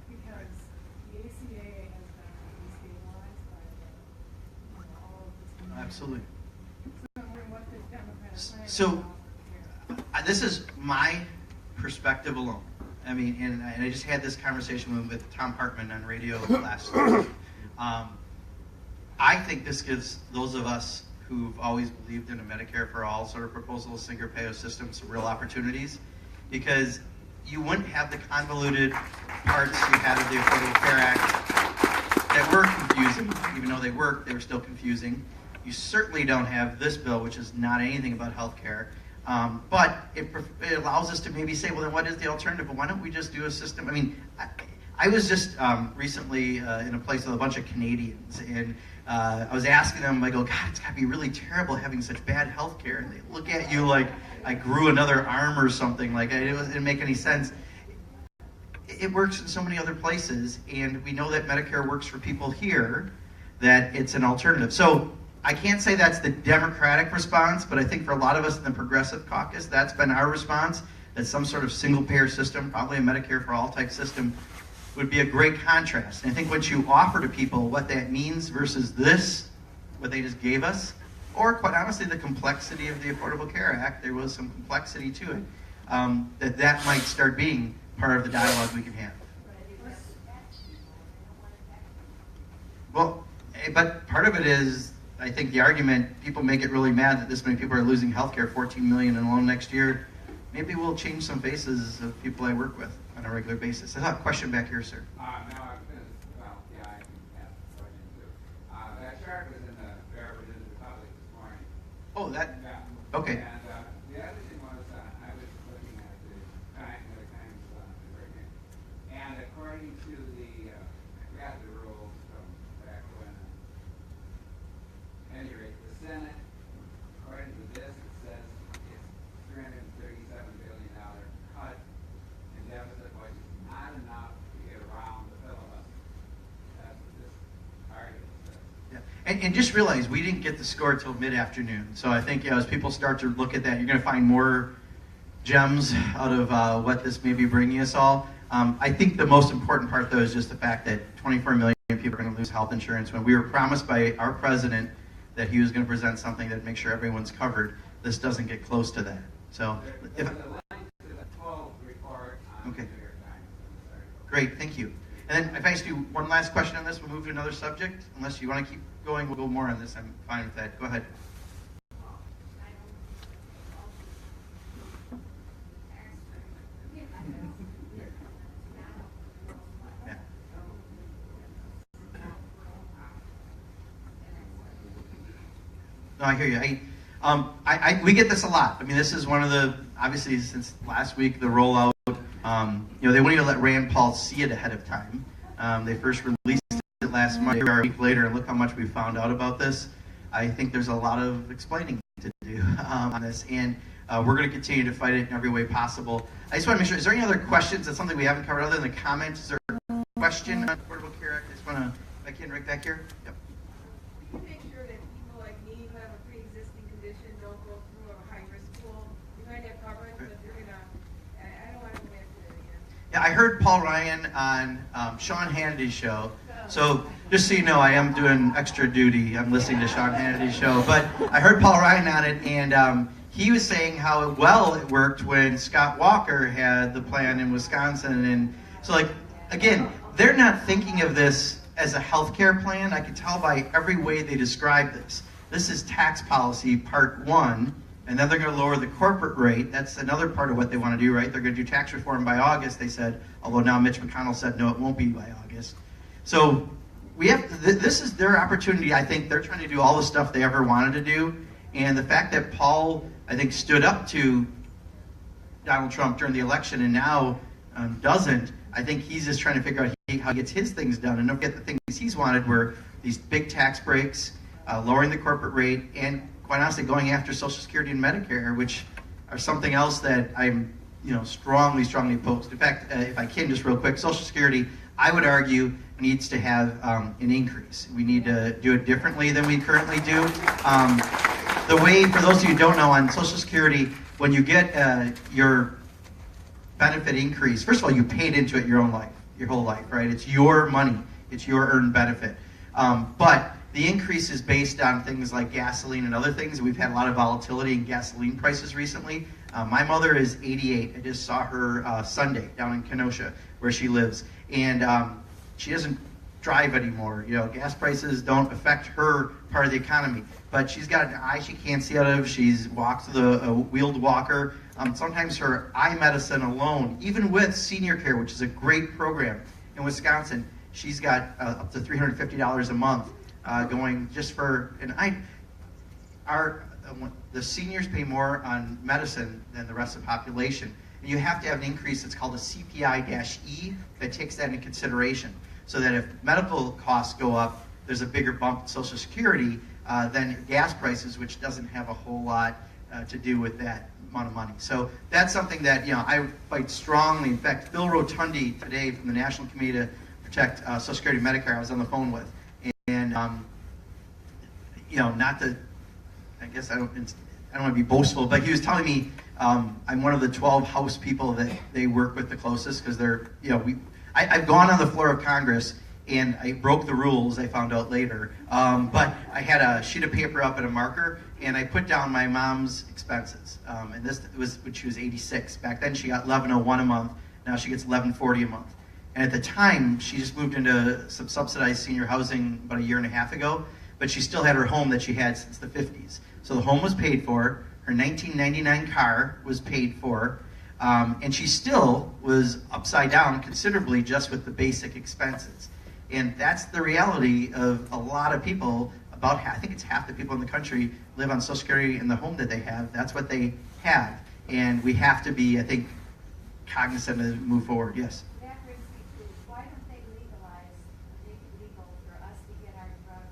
Speaker 5: Because the ACA has been destabilized by the, you know, all of this.
Speaker 1: Absolutely.
Speaker 5: So I'm wondering what the Democratic plan is.
Speaker 1: So
Speaker 5: about here.
Speaker 1: this is my perspective alone. I mean, and I just had this conversation with Tom Hartman on radio last week. I think this gives those of us who've always believed in a Medicare for all sort of proposal, a single payer system, some real opportunities, because you wouldn't have the convoluted parts you had of the Affordable Care Act that were confusing. Even though they were still confusing. You certainly don't have this bill, which is not anything about health care. But it allows us to maybe say, well, then what is the alternative? Well, why don't we just do a system? I mean, I was just recently in a place with a bunch of Canadians, and I was asking them, I go, God, it's got to be really terrible having such bad health care. And they look at you like I grew another arm or something. Like it didn't make any sense. It works in so many other places, and we know that Medicare works for people here, that it's an alternative. So I can't say that's the Democratic response, but I think for a lot of us in the Progressive Caucus, that's been our response, that some sort of single-payer system, probably a Medicare for all type system, would be a great contrast. And I think once you offer to people what that means versus this, what they just gave us, or quite honestly, the complexity of the Affordable Care Act, there was some complexity to it, that might start being part of the dialogue we can have. Well, but part of it is, I think the argument, people may get really mad that this many people are losing health care, 14 million alone next year. Maybe we'll change some faces of people I work with on a regular basis. I have a question back here, sir.
Speaker 6: No, I finished. Well, yeah, I can ask a question too. That chart was in the Beverly Republic this morning.
Speaker 1: Oh, that,
Speaker 6: Yeah.
Speaker 1: okay.
Speaker 6: And the other thing was, I was looking at the Times American, and according to the, I forgot the rules from back when, at any rate, the Senate, according to this, it says it's $337 billion cut in deficit, which is not enough to get around the filibuster. That's what this argument says.
Speaker 1: Yeah. And just realize we didn't get the score till mid-afternoon. So I think as people start to look at that, you're going to find more gems out of what this may be bringing us all. I think the most important part, though, is just the fact that 24 million people are going to lose health insurance when we were promised by our president that he was going to present something that make sure everyone's covered. This doesn't get close to that. So,
Speaker 6: There's a link to the 12 report on
Speaker 1: Okay.
Speaker 6: the New York Times.
Speaker 1: Great, thank you. And then if I ask you one last question on this, we'll move to another subject. Unless you want to keep going, we'll go more on this. I'm fine with that. Go ahead. Yeah. No, I hear you. We get this a lot. I mean, this is one of the, obviously, since last week, the rollout. They wouldn't even let Rand Paul see it ahead of time. They first released it last month. Here we are a week later, and look how much we found out about this. I think there's a lot of explaining to do on this, and we're going to continue to fight it in every way possible. I just want to make sure, is there any other questions? That's something we haven't covered other than the comments. Is there a question on Affordable Care Act? I just want to, if I can, right back here. Yep.
Speaker 7: Can you make sure that people like me who have a pre-existing condition don't go through a high-risk pool? You might have coverage, but you're gonna, I don't want to go back to that again.
Speaker 1: Yeah, I heard Paul Ryan on Sean Hannity's show. So just so you know, I am doing extra duty. I'm listening to Sean Hannity's show. But I heard Paul Ryan on it, and he was saying how well it worked when Scott Walker had the plan in Wisconsin. And so, like, again, they're not thinking of this as a healthcare plan. I can tell by every way they describe this. This is tax policy part one, and then they're going to lower the corporate rate. That's another part of what they want to do, right? They're going to do tax reform by August, they said, although now Mitch McConnell said, no, it won't be by August. So we have this is their opportunity. I think they're trying to do all the stuff they ever wanted to do. And the fact that Paul, I think, stood up to Donald Trump during the election and now doesn't, I think he's just trying to figure out how he gets his things done. And don't get the things he's wanted were these big tax breaks, lowering the corporate rate, and quite honestly going after Social Security and Medicare, which are something else that I'm strongly opposed. In fact, if I can just real quick, Social Security, I would argue, needs to have an increase. We need to do it differently than we currently do. The way, for those of you who don't know, on Social Security, when you get your benefit increase, first of all, you paid into it your whole life, right? It's your money. It's your earned benefit. But the increase is based on things like gasoline and other things. We've had a lot of volatility in gasoline prices recently. My mother is 88. I just saw her Sunday down in Kenosha, where she lives. And she doesn't drive anymore. Gas prices don't affect her part of the economy. But she's got an eye she can't see out of. She's walks with a wheeled walker. Sometimes her eye medicine alone, even with senior care, which is a great program in Wisconsin, she's got up to $350 a month going just for. And the seniors pay more on medicine than the rest of the population. And you have to have an increase that's called a CPI-E that takes that into consideration. So that if medical costs go up, there's a bigger bump in Social Security than gas prices, which doesn't have a whole lot to do with that amount of money. So that's something that I fight strongly. In fact, Bill Rotundi today from the National Committee to Protect Social Security and Medicare, I was on the phone with. And not to, I guess I don't want to be boastful, but he was telling me I'm one of the 12 House people that they work with the closest because they're, I've gone on the floor of Congress and I broke the rules, I found out later. But I had a sheet of paper up and a marker and I put down my mom's expenses. And this was when she was 86. Back then she got $11.01 a month. Now she gets $11.40 a month. And at the time, she just moved into some subsidized senior housing about a year and a half ago, but she still had her home that she had since the 50s. So the home was paid for, her 1999 car was paid for, and she still was upside down considerably just with the basic expenses. And that's the reality of a lot of people. I think it's half the people in the country live on Social Security in the home that they have. That's what they have. And we have to be, I think, cognizant as we move forward. Yes?
Speaker 2: That brings me to, why don't they make it legal for us to get our drugs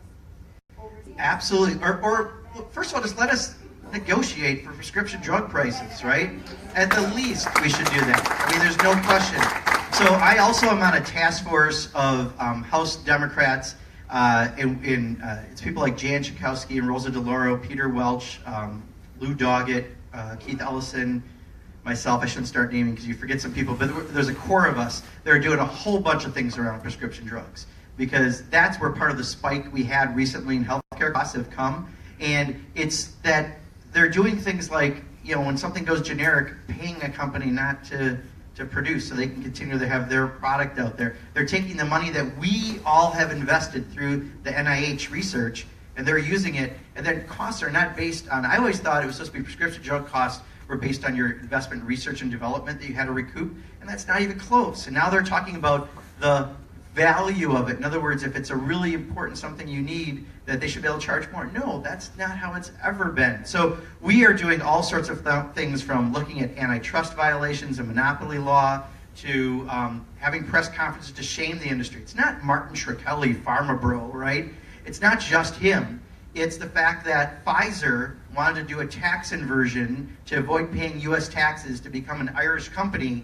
Speaker 2: overseas?
Speaker 1: Absolutely. Or first of all, just let us negotiate for prescription drug prices, right? At the least, we should do that. I mean, there's no question. So I also am on a task force of House Democrats. It's people like Jan Schakowsky and Rosa DeLauro, Peter Welch, Lou Doggett, Keith Ellison, myself. I shouldn't start naming because you forget some people, but there's a core of us that are doing a whole bunch of things around prescription drugs because that's where part of the spike we had recently in healthcare costs have come. And it's that they're doing things like, when something goes generic, paying a company not to to produce so they can continue to have their product out there. They're taking the money that we all have invested through the NIH research, and they're using it, and then costs are not based on, I always thought it was supposed to be prescription drug costs were based on your investment in research and development that you had to recoup, and that's not even close. And now they're talking about the value of it. In other words, if it's a really important something you need, that they should be able to charge more. No, that's not how it's ever been. So we are doing all sorts of things, from looking at antitrust violations and monopoly law to having press conferences to shame the industry. It's not Martin Shkreli, Pharma Bro, right? It's not just him. It's the fact that Pfizer wanted to do a tax inversion to avoid paying U.S. taxes to become an Irish company.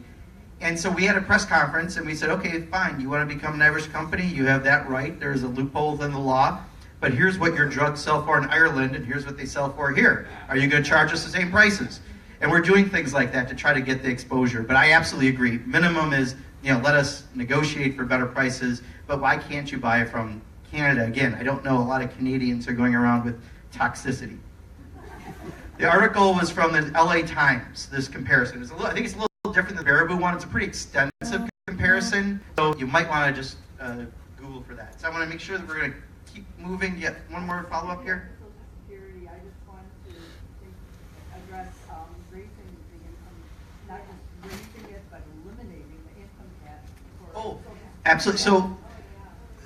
Speaker 1: And so we had a press conference and we said, okay, fine, you want to become an Irish company? You have that right. There's a loophole in the law. But here's what your drugs sell for in Ireland and here's what they sell for here. Are you going to charge us the same prices? And we're doing things like that to try to get the exposure. But I absolutely agree. Minimum is, let us negotiate for better prices. But why can't you buy from Canada? Again, I don't know. A lot of Canadians are going around with toxicity. The article was from the LA Times, this comparison. I think it's a little different than the Baraboo one. It's a pretty extensive comparison. So you might want to just Google for that. So I want to make sure that we're going to keep moving. Yet one more follow-up here.
Speaker 4: Social Security, I just wanted to address raising the income, not just raising it, but eliminating the income tax for
Speaker 1: Oh,
Speaker 4: Social
Speaker 1: absolutely. So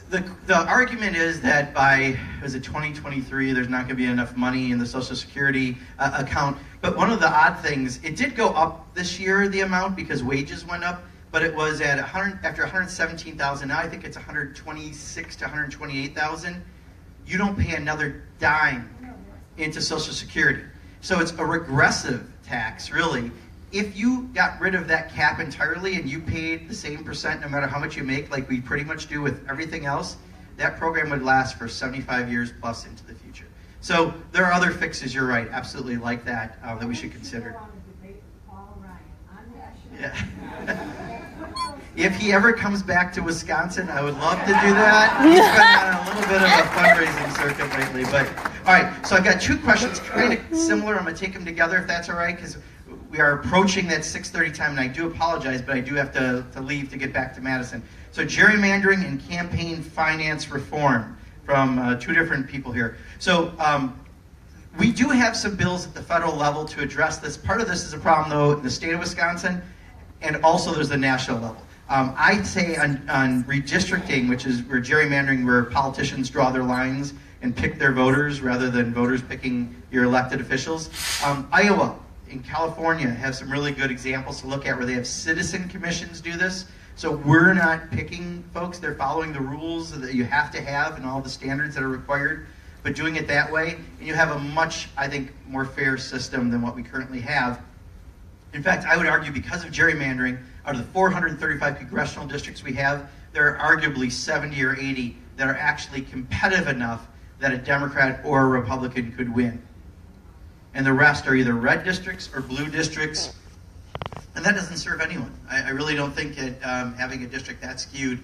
Speaker 1: the argument is that by, is it 2023, there's not going to be enough money in the Social Security account. But one of the odd things, it did go up this year, the amount, because wages went up. But it was at 100, after 117,000. Now I think it's 126 to 128,000. You don't pay another dime into Social Security. So it's a regressive tax, really. If you got rid of that cap entirely and you paid the same percent no matter how much you make, like we pretty much do with everything else, that program would last for 75 years plus into the future. So there are other fixes, you're right, absolutely like that, that we should consider. Yeah. If he ever comes back to Wisconsin, I would love to do that. He's been on a little bit of a fundraising circuit lately. But all right, so I've got two questions, kind of similar. I'm going to take them together if that's all right, because we are approaching that 6:30 time, and I do apologize, but I do have to leave to get back to Madison. So gerrymandering and campaign finance reform from two different people here. So we do have some bills at the federal level to address this. Part of this is a problem, though, in the state of Wisconsin, and also there's the national level. I'd say on redistricting, which is where gerrymandering, where politicians draw their lines and pick their voters rather than voters picking your elected officials. Iowa and California have some really good examples to look at where they have citizen commissions do this. So we're not picking folks, they're following the rules that you have to have and all the standards that are required, but doing it that way, and you have a much, I think, more fair system than what we currently have. In fact, I would argue because of gerrymandering, out of the 435 congressional districts we have, there are arguably 70 or 80 that are actually competitive enough that a Democrat or a Republican could win. And the rest are either red districts or blue districts, and that doesn't serve anyone. I really don't think that having a district that skewed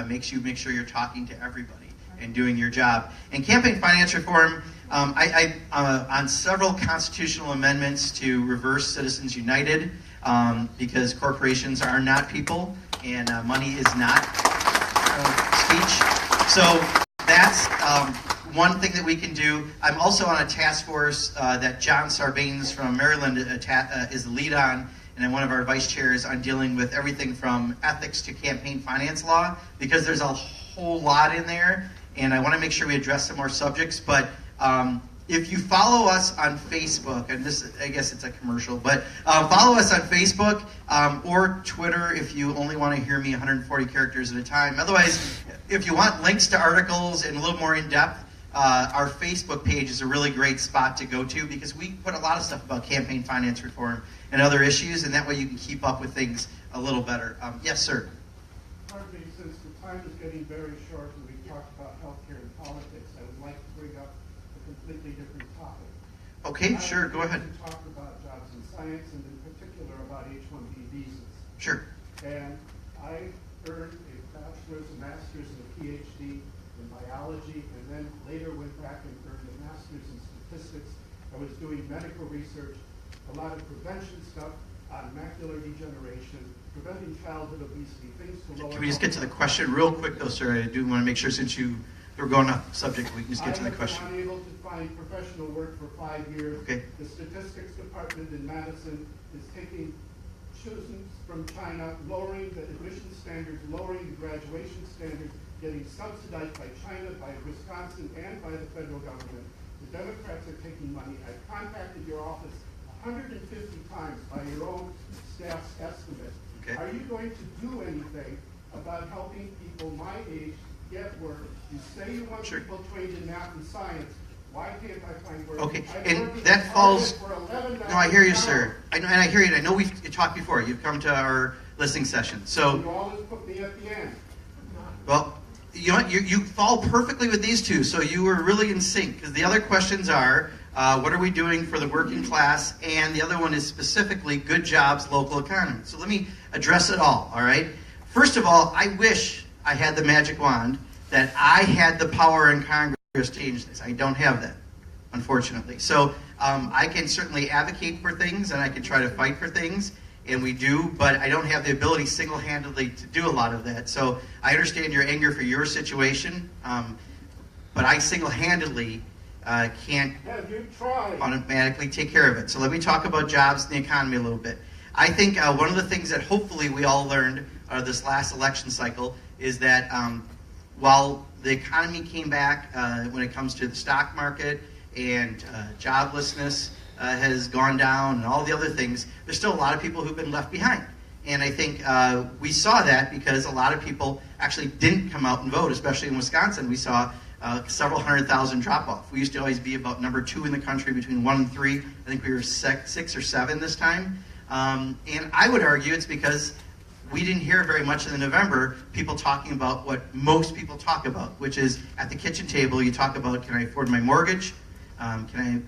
Speaker 1: makes you make sure you're talking to everybody and doing your job. And campaign finance reform, on several constitutional amendments to reverse Citizens United, because corporations are not people and money is not speech. So that's one thing that we can do. I'm also on a task force that John Sarbanes from Maryland is the lead on, and I'm one of our vice chairs on dealing with everything from ethics to campaign finance law, because there's a whole lot in there, and I want to make sure we address some more subjects. But if you follow us on Facebook, and this, I guess it's a commercial, but follow us on Facebook or Twitter if you only want to hear me 140 characters at a time. Otherwise, if you want links to articles and a little more in-depth, our Facebook page is a really great spot to go to, because we put a lot of stuff about campaign finance reform and other issues, and that way you can keep up with things a little better. Yes, sir.
Speaker 3: Harvey, since the time is getting very short and we've talked about healthcare and politics, I would like to bring up a completely different topic.
Speaker 1: Okay, sure, go ahead.
Speaker 3: I want to talk about jobs in science and in particular about H-1B visas.
Speaker 1: Sure.
Speaker 3: And I earned a bachelor's, a master's, and a PhD in biology, and then later went back and earned a master's in statistics. I was doing medical research, a lot of prevention stuff, on macular degeneration, preventing childhood obesity, things to lower.
Speaker 1: Can we just get to the question real quick, though, sir? I do want to make sure, since we're going off subject, we can just get to the question.
Speaker 3: I have been unable to find professional work for 5 years.
Speaker 1: Okay.
Speaker 3: The statistics department in Madison is taking students from China, lowering the admission standards, lowering the graduation standards, getting subsidized by China, by Wisconsin, and by the federal government. The Democrats are taking money. I've contacted your office 150 times by your own staff's estimate.
Speaker 1: Okay.
Speaker 3: Are you going to do anything about helping people my age get work? You say you want
Speaker 1: Sure.
Speaker 3: people trained in math and science. Why can't I find work?
Speaker 1: Okay,
Speaker 3: I've
Speaker 1: and
Speaker 3: worked
Speaker 1: that
Speaker 3: at
Speaker 1: falls.
Speaker 3: Target for $11
Speaker 1: No, I hear you,
Speaker 3: an
Speaker 1: sir.
Speaker 3: hour.
Speaker 1: I know, and I hear you. I know we've talked before. You've come to our listening session.
Speaker 3: You
Speaker 1: So,
Speaker 3: always put me at the end.
Speaker 1: well, you know what? You fall perfectly with these two. So you were really in sync. Because the other questions are, what are we doing for the working class? And the other one is specifically good jobs, local economy. So let me address it all right? First of all, I wish I had the magic wand that I had the power in Congress to change this. I don't have that, unfortunately. So I can certainly advocate for things, and I can try to fight for things, and we do, but I don't have the ability single-handedly to do a lot of that. So I understand your anger for your situation, but I single-handedly can't
Speaker 3: Have you tried?
Speaker 1: automatically take care of it. So let me talk about jobs and the economy a little bit. I think one of the things that hopefully we all learned this last election cycle is that while the economy came back when it comes to the stock market and joblessness has gone down and all the other things, there's still a lot of people who've been left behind. And I think we saw that because a lot of people actually didn't come out and vote, especially in Wisconsin. We saw several 100,000 drop off. We used to always be about number 2 in the country, between 1 and 3. I think we were 6 or 7 this time. And I would argue it's because we didn't hear very much in November people talking about what most people talk about, which is at the kitchen table you talk about, can I afford my mortgage? Can I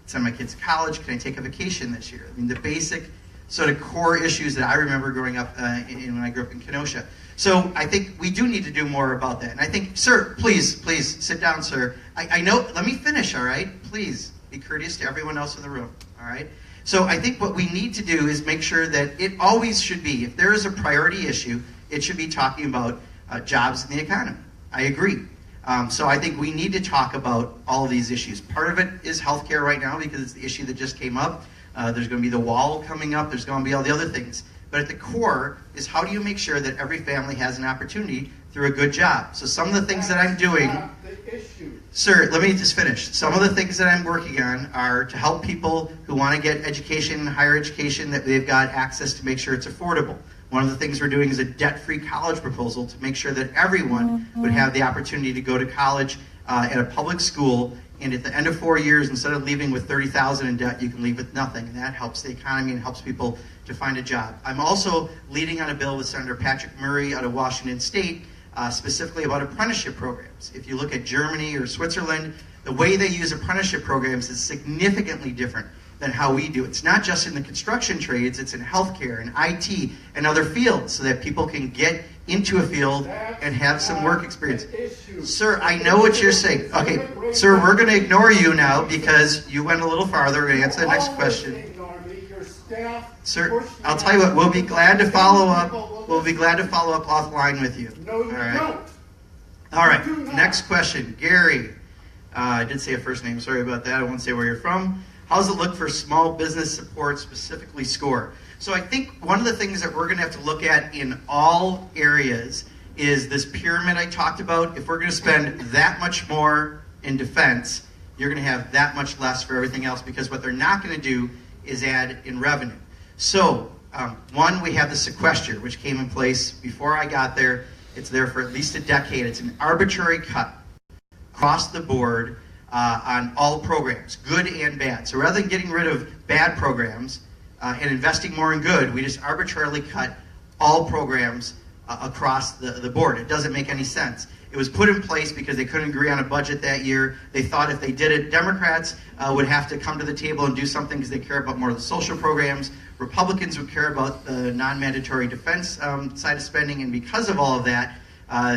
Speaker 1: send my kids to college? Can I take a vacation this year? I mean, the basic sort of core issues that I remember growing up when I grew up in Kenosha. So I think we do need to do more about that. And I think, sir, please sit down, sir. I know, let me finish, all right? Please be courteous to everyone else in the room, all right? So I think what we need to do is make sure that it always should be, if there is a priority issue, it should be talking about jobs in the economy. I agree. So I think we need to talk about all of these issues. Part of it is healthcare right now because it's the issue that just came up. There's going to be the wall coming up. There's going to be all the other things. But at the core is how do you make sure that every family has an opportunity through a good job? So some of the things that I'm doing...
Speaker 3: The issue.
Speaker 1: Sir, let me just finish. Some of the things that I'm working on are to help people who want to get education, higher education, that they've got access to make sure it's affordable. One of the things we're doing is a debt-free college proposal to make sure that everyone would have the opportunity to go to college at a public school, and at the end of 4 years, instead of leaving with $30,000 in debt, you can leave with nothing. And that helps the economy and helps people to find a job. I'm also leading on a bill with Senator Patrick Murray out of Washington State, specifically about apprenticeship programs. If you look at Germany or Switzerland, the way they use apprenticeship programs is significantly different than how we do. It's not just in the construction trades, it's in healthcare and IT and other fields so that people can get into a field and have some work experience. Sir, I know what you're saying. Okay, sir, we're going to ignore you now because you went a little farther. We're going to answer the next question. Sir, I'll tell you what, we'll be glad to follow up. We'll be glad to follow up offline with you.
Speaker 3: No, you don't.
Speaker 1: All right, next question. Gary. I did say a first name. Sorry about that. I won't say where you're from. How does it look for small business support, specifically SCORE? So I think one of the things that we're going to have to look at in all areas is this pyramid I talked about. If we're going to spend that much more in defense, you're going to have that much less for everything else because what they're not going to do is add in revenue. So, one, we have the sequester, which came in place before I got there. It's there for at least a decade. It's an arbitrary cut across the board on all programs, good and bad. So rather than getting rid of bad programs and investing more in good, we just arbitrarily cut all programs across the board. It doesn't make any sense. It was put in place because they couldn't agree on a budget that year. They thought if they did it, Democrats would have to come to the table and do something because they care about more of the social programs. Republicans would care about the non-mandatory defense side of spending, and because of all of that,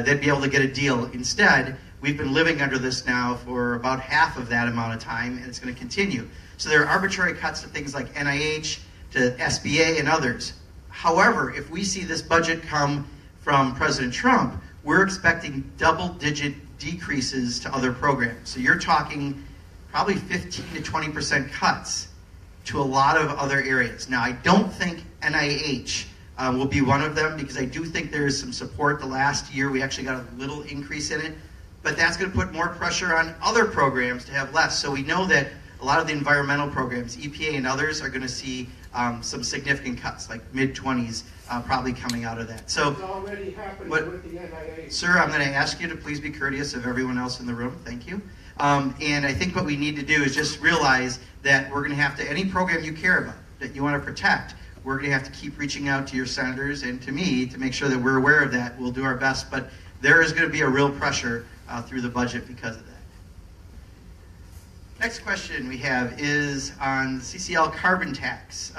Speaker 1: they'd be able to get a deal. Instead, we've been living under this now for about half of that amount of time, and it's going to continue. So there are arbitrary cuts to things like NIH, to SBA and others. However, if we see this budget come from President Trump, we're expecting double-digit decreases to other programs. So you're talking probably 15 to 20% cuts to a lot of other areas. Now, I don't think NIH will be one of them, because I do think there is some support. The last year we actually got a little increase in it, but that's going to put more pressure on other programs to have less. So we know that a lot of the environmental programs, EPA and others, are going to see some significant cuts, like mid-20s probably coming out of that. So,
Speaker 3: It's already happening
Speaker 1: but,
Speaker 3: with the NIH.
Speaker 1: sir, I'm going to ask you to please be courteous of everyone else in the room. Thank you. And I think what we need to do is just realize that we're going to have to, any program you care about, that you want to protect, we're going to have to keep reaching out to your senators and to me to make sure that we're aware of that. We'll do our best, but there is going to be a real pressure through the budget because of that. Next question we have is on CCL carbon tax.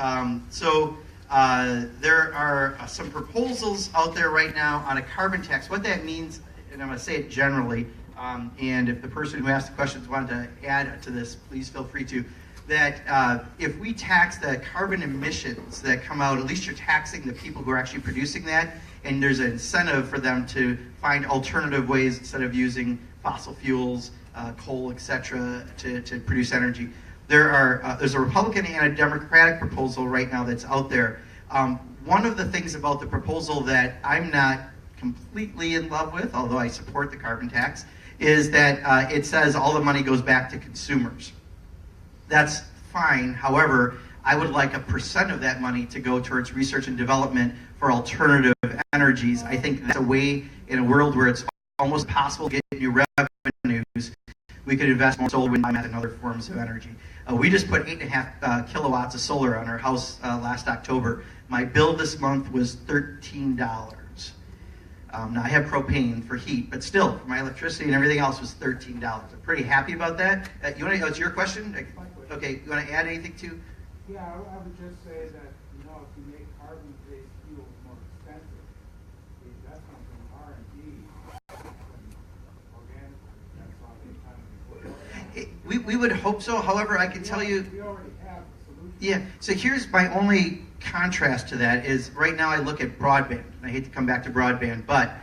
Speaker 1: There are some proposals out there right now on a carbon tax. What that means, and I'm going to say it generally, and if the person who asked the questions wanted to add to this, please feel free to, that if we tax the carbon emissions that come out, at least you're taxing the people who are actually producing that, and there's an incentive for them to find alternative ways instead of using fossil fuels, coal, etc., to produce energy. There's a Republican and a Democratic proposal right now that's out there. One of the things about the proposal that I'm not completely in love with, although I support the carbon tax, is that it says all the money goes back to consumers. That's fine. However, I would like 1% of that money to go towards research and development for alternative energies. I think that's a way, in a world where it's almost impossible to get new revenues, we could invest more in solar, wind, and other forms of energy. We just put 8.5 kilowatts of solar on our house last October. My bill this month was $13. Now I have propane for heat, but still, for my electricity and everything else was $13. I'm pretty happy about that. It's your question? Okay, you want to add anything to?
Speaker 8: Yeah, I would just say that, if you make carbon-based fuels more expensive, the investment in R&D and organic, that's all the time.
Speaker 1: We would hope so. However, I can tell you.
Speaker 8: We already have a solution.
Speaker 1: Yeah, so here's my only contrast to that is right now I look at broadband. I hate to come back to broadband, but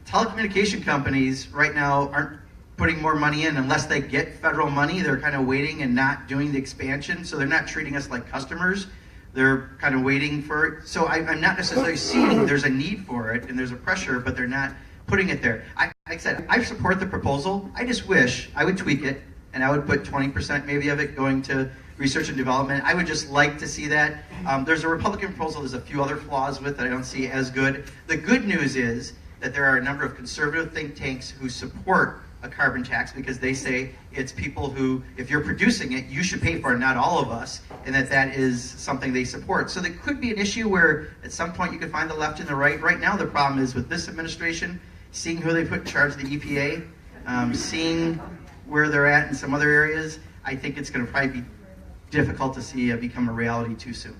Speaker 1: telecommunication companies right now aren't putting more money in unless they get federal money. They're kind of waiting and not doing the expansion, so they're not treating us like customers. They're kind of waiting for it. So I'm not necessarily seeing there's a need for it and there's a pressure, but they're not putting it there. Like I said, I support the proposal. I just wish I would tweak it and I would put 20% maybe of it going to research and development. I would just like to see that. There's a Republican proposal. There's a few other flaws with it that I don't see as good. The good news is that there are a number of conservative think tanks who support a carbon tax because they say it's people who, if you're producing it, you should pay for it, not all of us, and that is something they support. So there could be an issue where at some point you could find the left and the right. Right now the problem is with this administration, seeing who they put in charge of the EPA, seeing where they're at in some other areas, I think it's going to probably be difficult to see it become a reality too soon.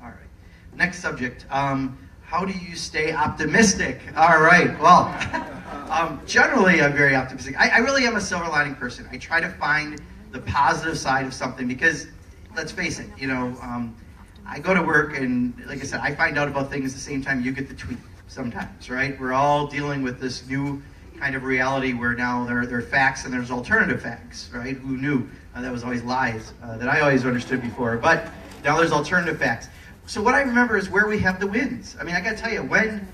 Speaker 1: All right. Next subject. How do you stay optimistic? All right. Well, generally I'm very optimistic. I really am a silver lining person. I try to find the positive side of something because, let's face it, I go to work and, like I said, I find out about things the same time you get the tweet sometimes, right? We're all dealing with this new kind of reality where now there are facts and there's alternative facts, right? Who knew? That was always lies that I always understood before, but now there's alternative facts. So what I remember is where we have the wins. I mean, I got to tell you, when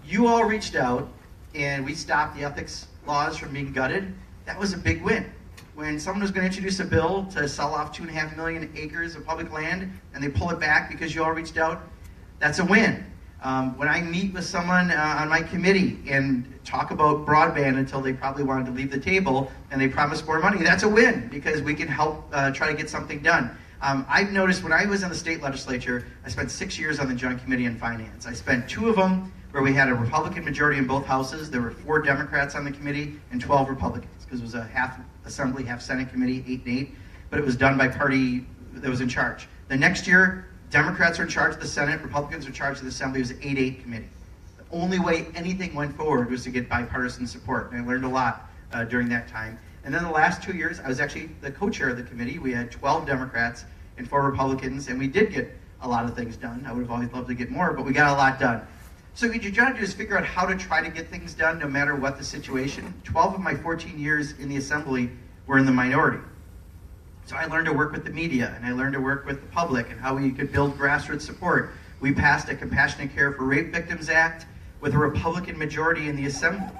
Speaker 1: you all reached out and we stopped the ethics laws from being gutted, that was a big win. When someone was going to introduce a bill to sell off 2.5 million acres of public land and they pull it back because you all reached out, that's a win. When I meet with someone on my committee and talk about broadband until they probably wanted to leave the table and they promise more money, that's a win because we can help try to get something done. I've noticed when I was in the state legislature, I spent 6 years on the Joint Committee on Finance. I spent 2 of them where we had a Republican majority in both houses. There were 4 Democrats on the committee and 12 Republicans because it was a half Assembly, half Senate committee, 8 and 8, but it was done by party that was in charge. The next year, Democrats are in charge of the Senate, Republicans are in charge of the Assembly. It was an 8-8 committee. The only way anything went forward was to get bipartisan support, and I learned a lot during that time. And then the last 2 years, I was actually the co-chair of the committee. We had 12 Democrats and 4 Republicans, and we did get a lot of things done. I would have always loved to get more, but we got a lot done. So what you try to do is figure out how to try to get things done no matter what the situation. 12 of my 14 years in the Assembly were in the minority. So I learned to work with the media, and I learned to work with the public and how we could build grassroots support. We passed a Compassionate Care for Rape Victims Act with a Republican majority in the Assembly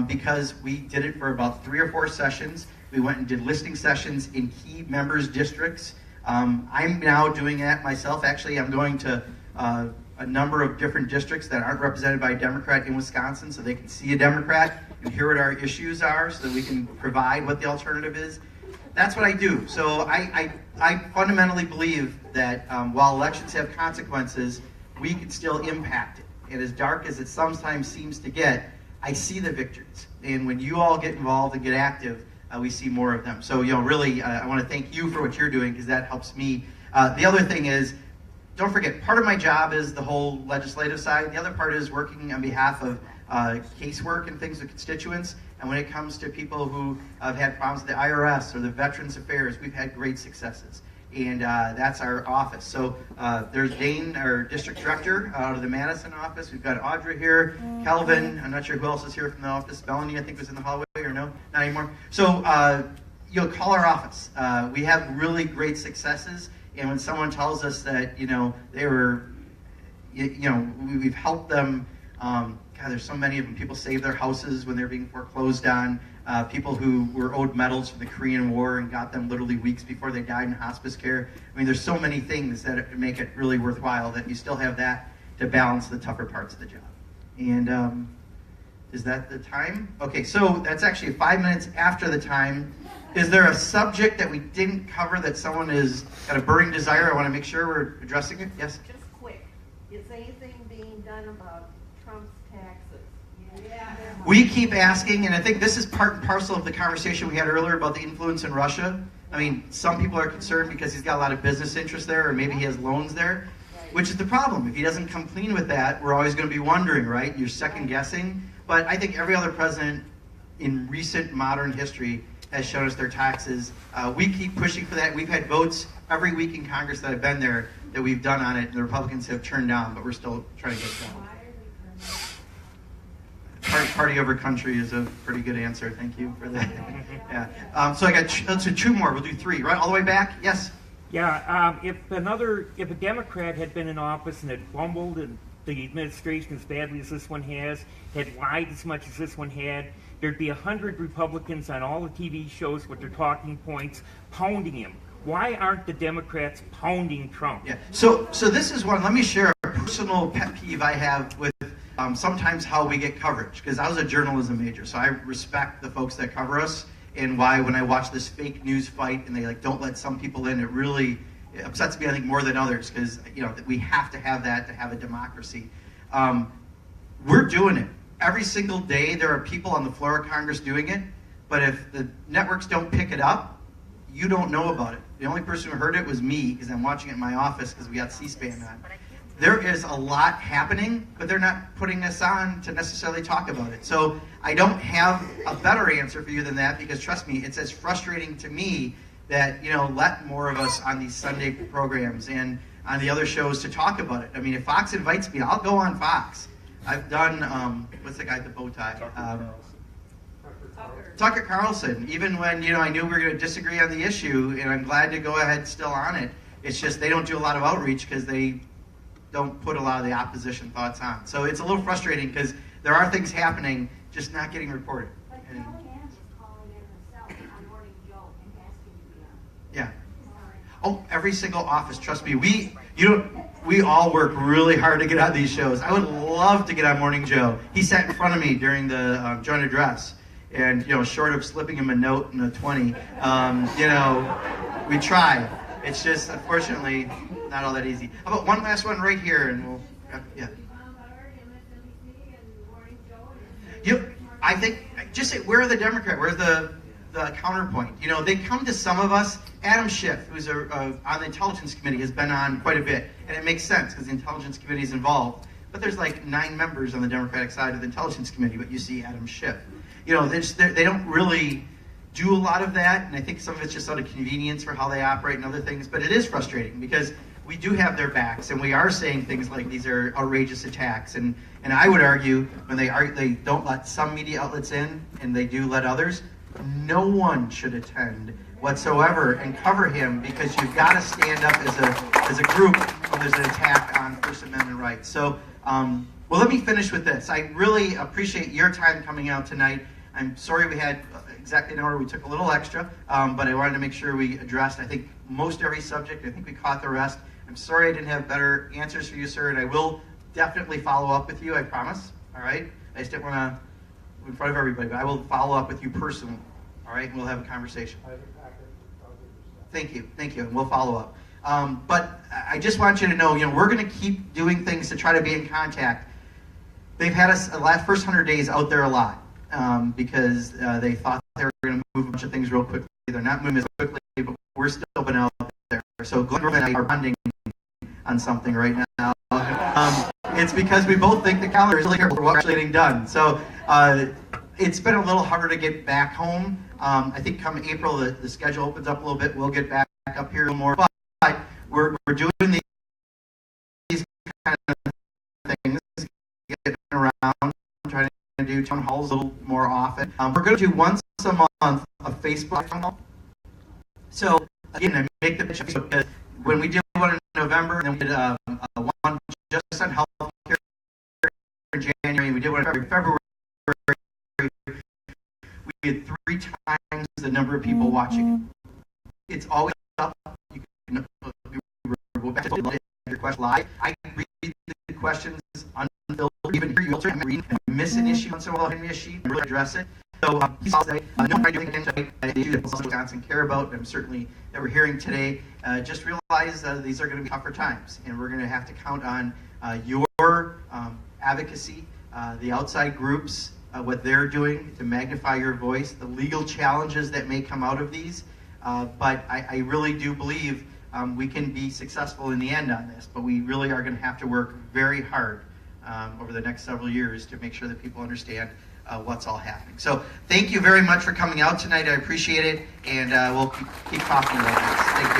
Speaker 1: because we did it for about 3 or 4 sessions. We went and did listening sessions in key members' districts. I'm now doing that myself. Actually, I'm going to a number of different districts that aren't represented by a Democrat in Wisconsin so they can see a Democrat and hear what our issues are so that we can provide what the alternative is. That's what I do. So I fundamentally believe that while elections have consequences, we can still impact it. And as dark as it sometimes seems to get, I see the victories. And when you all get involved and get active, we see more of them. So, really, I want to thank you for what you're doing because that helps me. The other thing is, don't forget, part of my job is the whole legislative side. The other part is working on behalf of casework and things with constituents. And when it comes to people who have had problems with the IRS or the Veterans Affairs, we've had great successes. And that's our office. So there's Dane, our district director, out of the Madison office. We've got Audra here, Kelvin. I'm not sure who else is here from the office. Melanie, I think, was in the hallway, or no? Not anymore. So you'll call our office. We have really great successes. And when someone tells us that, they were, we've helped them. God, there's so many of them. People saved their houses when they're being foreclosed on. People who were owed medals from the Korean War and got them literally weeks before they died in hospice care. I mean, there's so many things that make it really worthwhile that you still have that to balance the tougher parts of the job. And is that the time? Okay, so that's actually 5 minutes after the time. Is there a subject that we didn't cover that someone has got a burning desire? I want to make sure we're addressing it. Yes?
Speaker 4: Just quick, is anything being done about Trump's taxes? Yeah.
Speaker 1: We keep asking, and I think this is part and parcel of the conversation we had earlier about the influence in Russia. I mean, some people are concerned because he's got a lot of business interests there, or maybe he has loans there, which is the problem. If he doesn't come clean with that, we're always going to be wondering, right? You're second guessing. But I think every other president in recent modern history has shown us their taxes. We keep pushing for that. We've had votes every week in Congress that have been there that we've done on it, and the Republicans have turned down, but we're still trying to get it done. Party over country is a pretty good answer. Thank you for that. Yeah. So I got two more. We'll do 3, right? All the way back? Yes?
Speaker 9: Yeah. If a Democrat had been in office and had fumbled and the administration as badly as this one has, had lied as much as this one had, there'd be 100 Republicans on all the TV shows with their talking points pounding him. Why aren't the Democrats pounding Trump?
Speaker 1: Yeah. So this is one. Let me share a personal pet peeve I have with sometimes how we get coverage, because I was a journalism major, so I respect the folks that cover us, and why when I watch this fake news fight and they don't let some people in, it really upsets me, I think, more than others, because we have to have that to have a democracy. We're doing it. Every single day there are people on the floor of Congress doing it, but if the networks don't pick it up, you don't know about it. The only person who heard it was me, because I'm watching it in my office because we got C-SPAN on. There is a lot happening, but they're not putting us on to necessarily talk about it. So I don't have a better answer for you than that, because trust me, it's as frustrating to me that, let more of us on these Sunday programs and on the other shows to talk about it. I mean, if Fox invites me, I'll go on Fox. I've done, what's the guy with the bow tie? Tucker Carlson. Even when, I knew we were going to disagree on the issue, and I'm glad to go ahead still on it. It's just they don't do a lot of outreach because they don't put a lot of the opposition thoughts on. So it's a little frustrating because there are things happening, just not getting reported.
Speaker 2: But Kellyanne is calling in herself on Morning Joe and asking to be on.
Speaker 1: Yeah. Oh, every single office. Trust me, we all work really hard to get on these shows. I would love to get on Morning Joe. He sat in front of me during the joint address, and short of slipping him a note and a 20, we try. It's just unfortunately not all that easy. How about one last one right here, and we'll yeah. I think just say, where are the Democrats? Where's the counterpoint? They come to some of us. Adam Schiff, who's on the Intelligence Committee, has been on quite a bit, and it makes sense because the Intelligence Committee is involved. But there's 9 members on the Democratic side of the Intelligence Committee, but you see Adam Schiff. They don't really do a lot of that, and I think some of it's just out of convenience for how they operate and other things, but it is frustrating because we do have their backs, and we are saying things like these are outrageous attacks, and I would argue when they don't let some media outlets in and they do let others, no one should attend whatsoever and cover him, because you've got to stand up as a group when there's an attack on First Amendment rights. So, well, let me finish with this. I really appreciate your time coming out tonight. I'm sorry we had exactly an hour. We took a little extra, but I wanted to make sure we addressed, I think, most every subject. I think we caught the rest. I'm sorry I didn't have better answers for you, sir, and I will definitely follow up with you, I promise. All right? I just didn't want to, in front of everybody, but I will follow up with you personally. All right? And we'll have a conversation. Thank you, and we'll follow up. But I just want you to know, we're going to keep doing things to try to be in contact. They've had us the last first 100 days out there a lot because they thought they were going to move a bunch of things real quickly. They're not moving as quickly, but we're still been out there. So Glenn and I are bonding on something right now. It's because we both think the calendar is really here for what's actually getting done. So it's been a little harder to get back home. I think come April, the schedule opens up a little bit. We'll get back up here a little more. But we're doing these kind of things, getting around, trying to do town halls a little more often. We're going to do once a month a Facebook town hall. So again, I make the pitch because when we did one in November, and then we did one just on healthcare in January, and we did one in February. We had 3 times the number of people watching it. It's always up. You can go back to your question live. I read the questions unfiltered. Even here, you read and miss an issue once in a while. Hand me a sheet and really address it. So he's all say, no, I do things that Wisconsin care about, and I'm certainly that we're hearing today. Just realize these are going to be tougher times, and we're going to have to count on your advocacy, the outside groups, what they're doing to magnify your voice, the legal challenges that may come out of these. But I really do believe we can be successful in the end on this, but we really are going to have to work very hard over the next several years to make sure that people understand what's all happening. So thank you very much for coming out tonight. I appreciate it, and we'll keep talking about this. Thank you.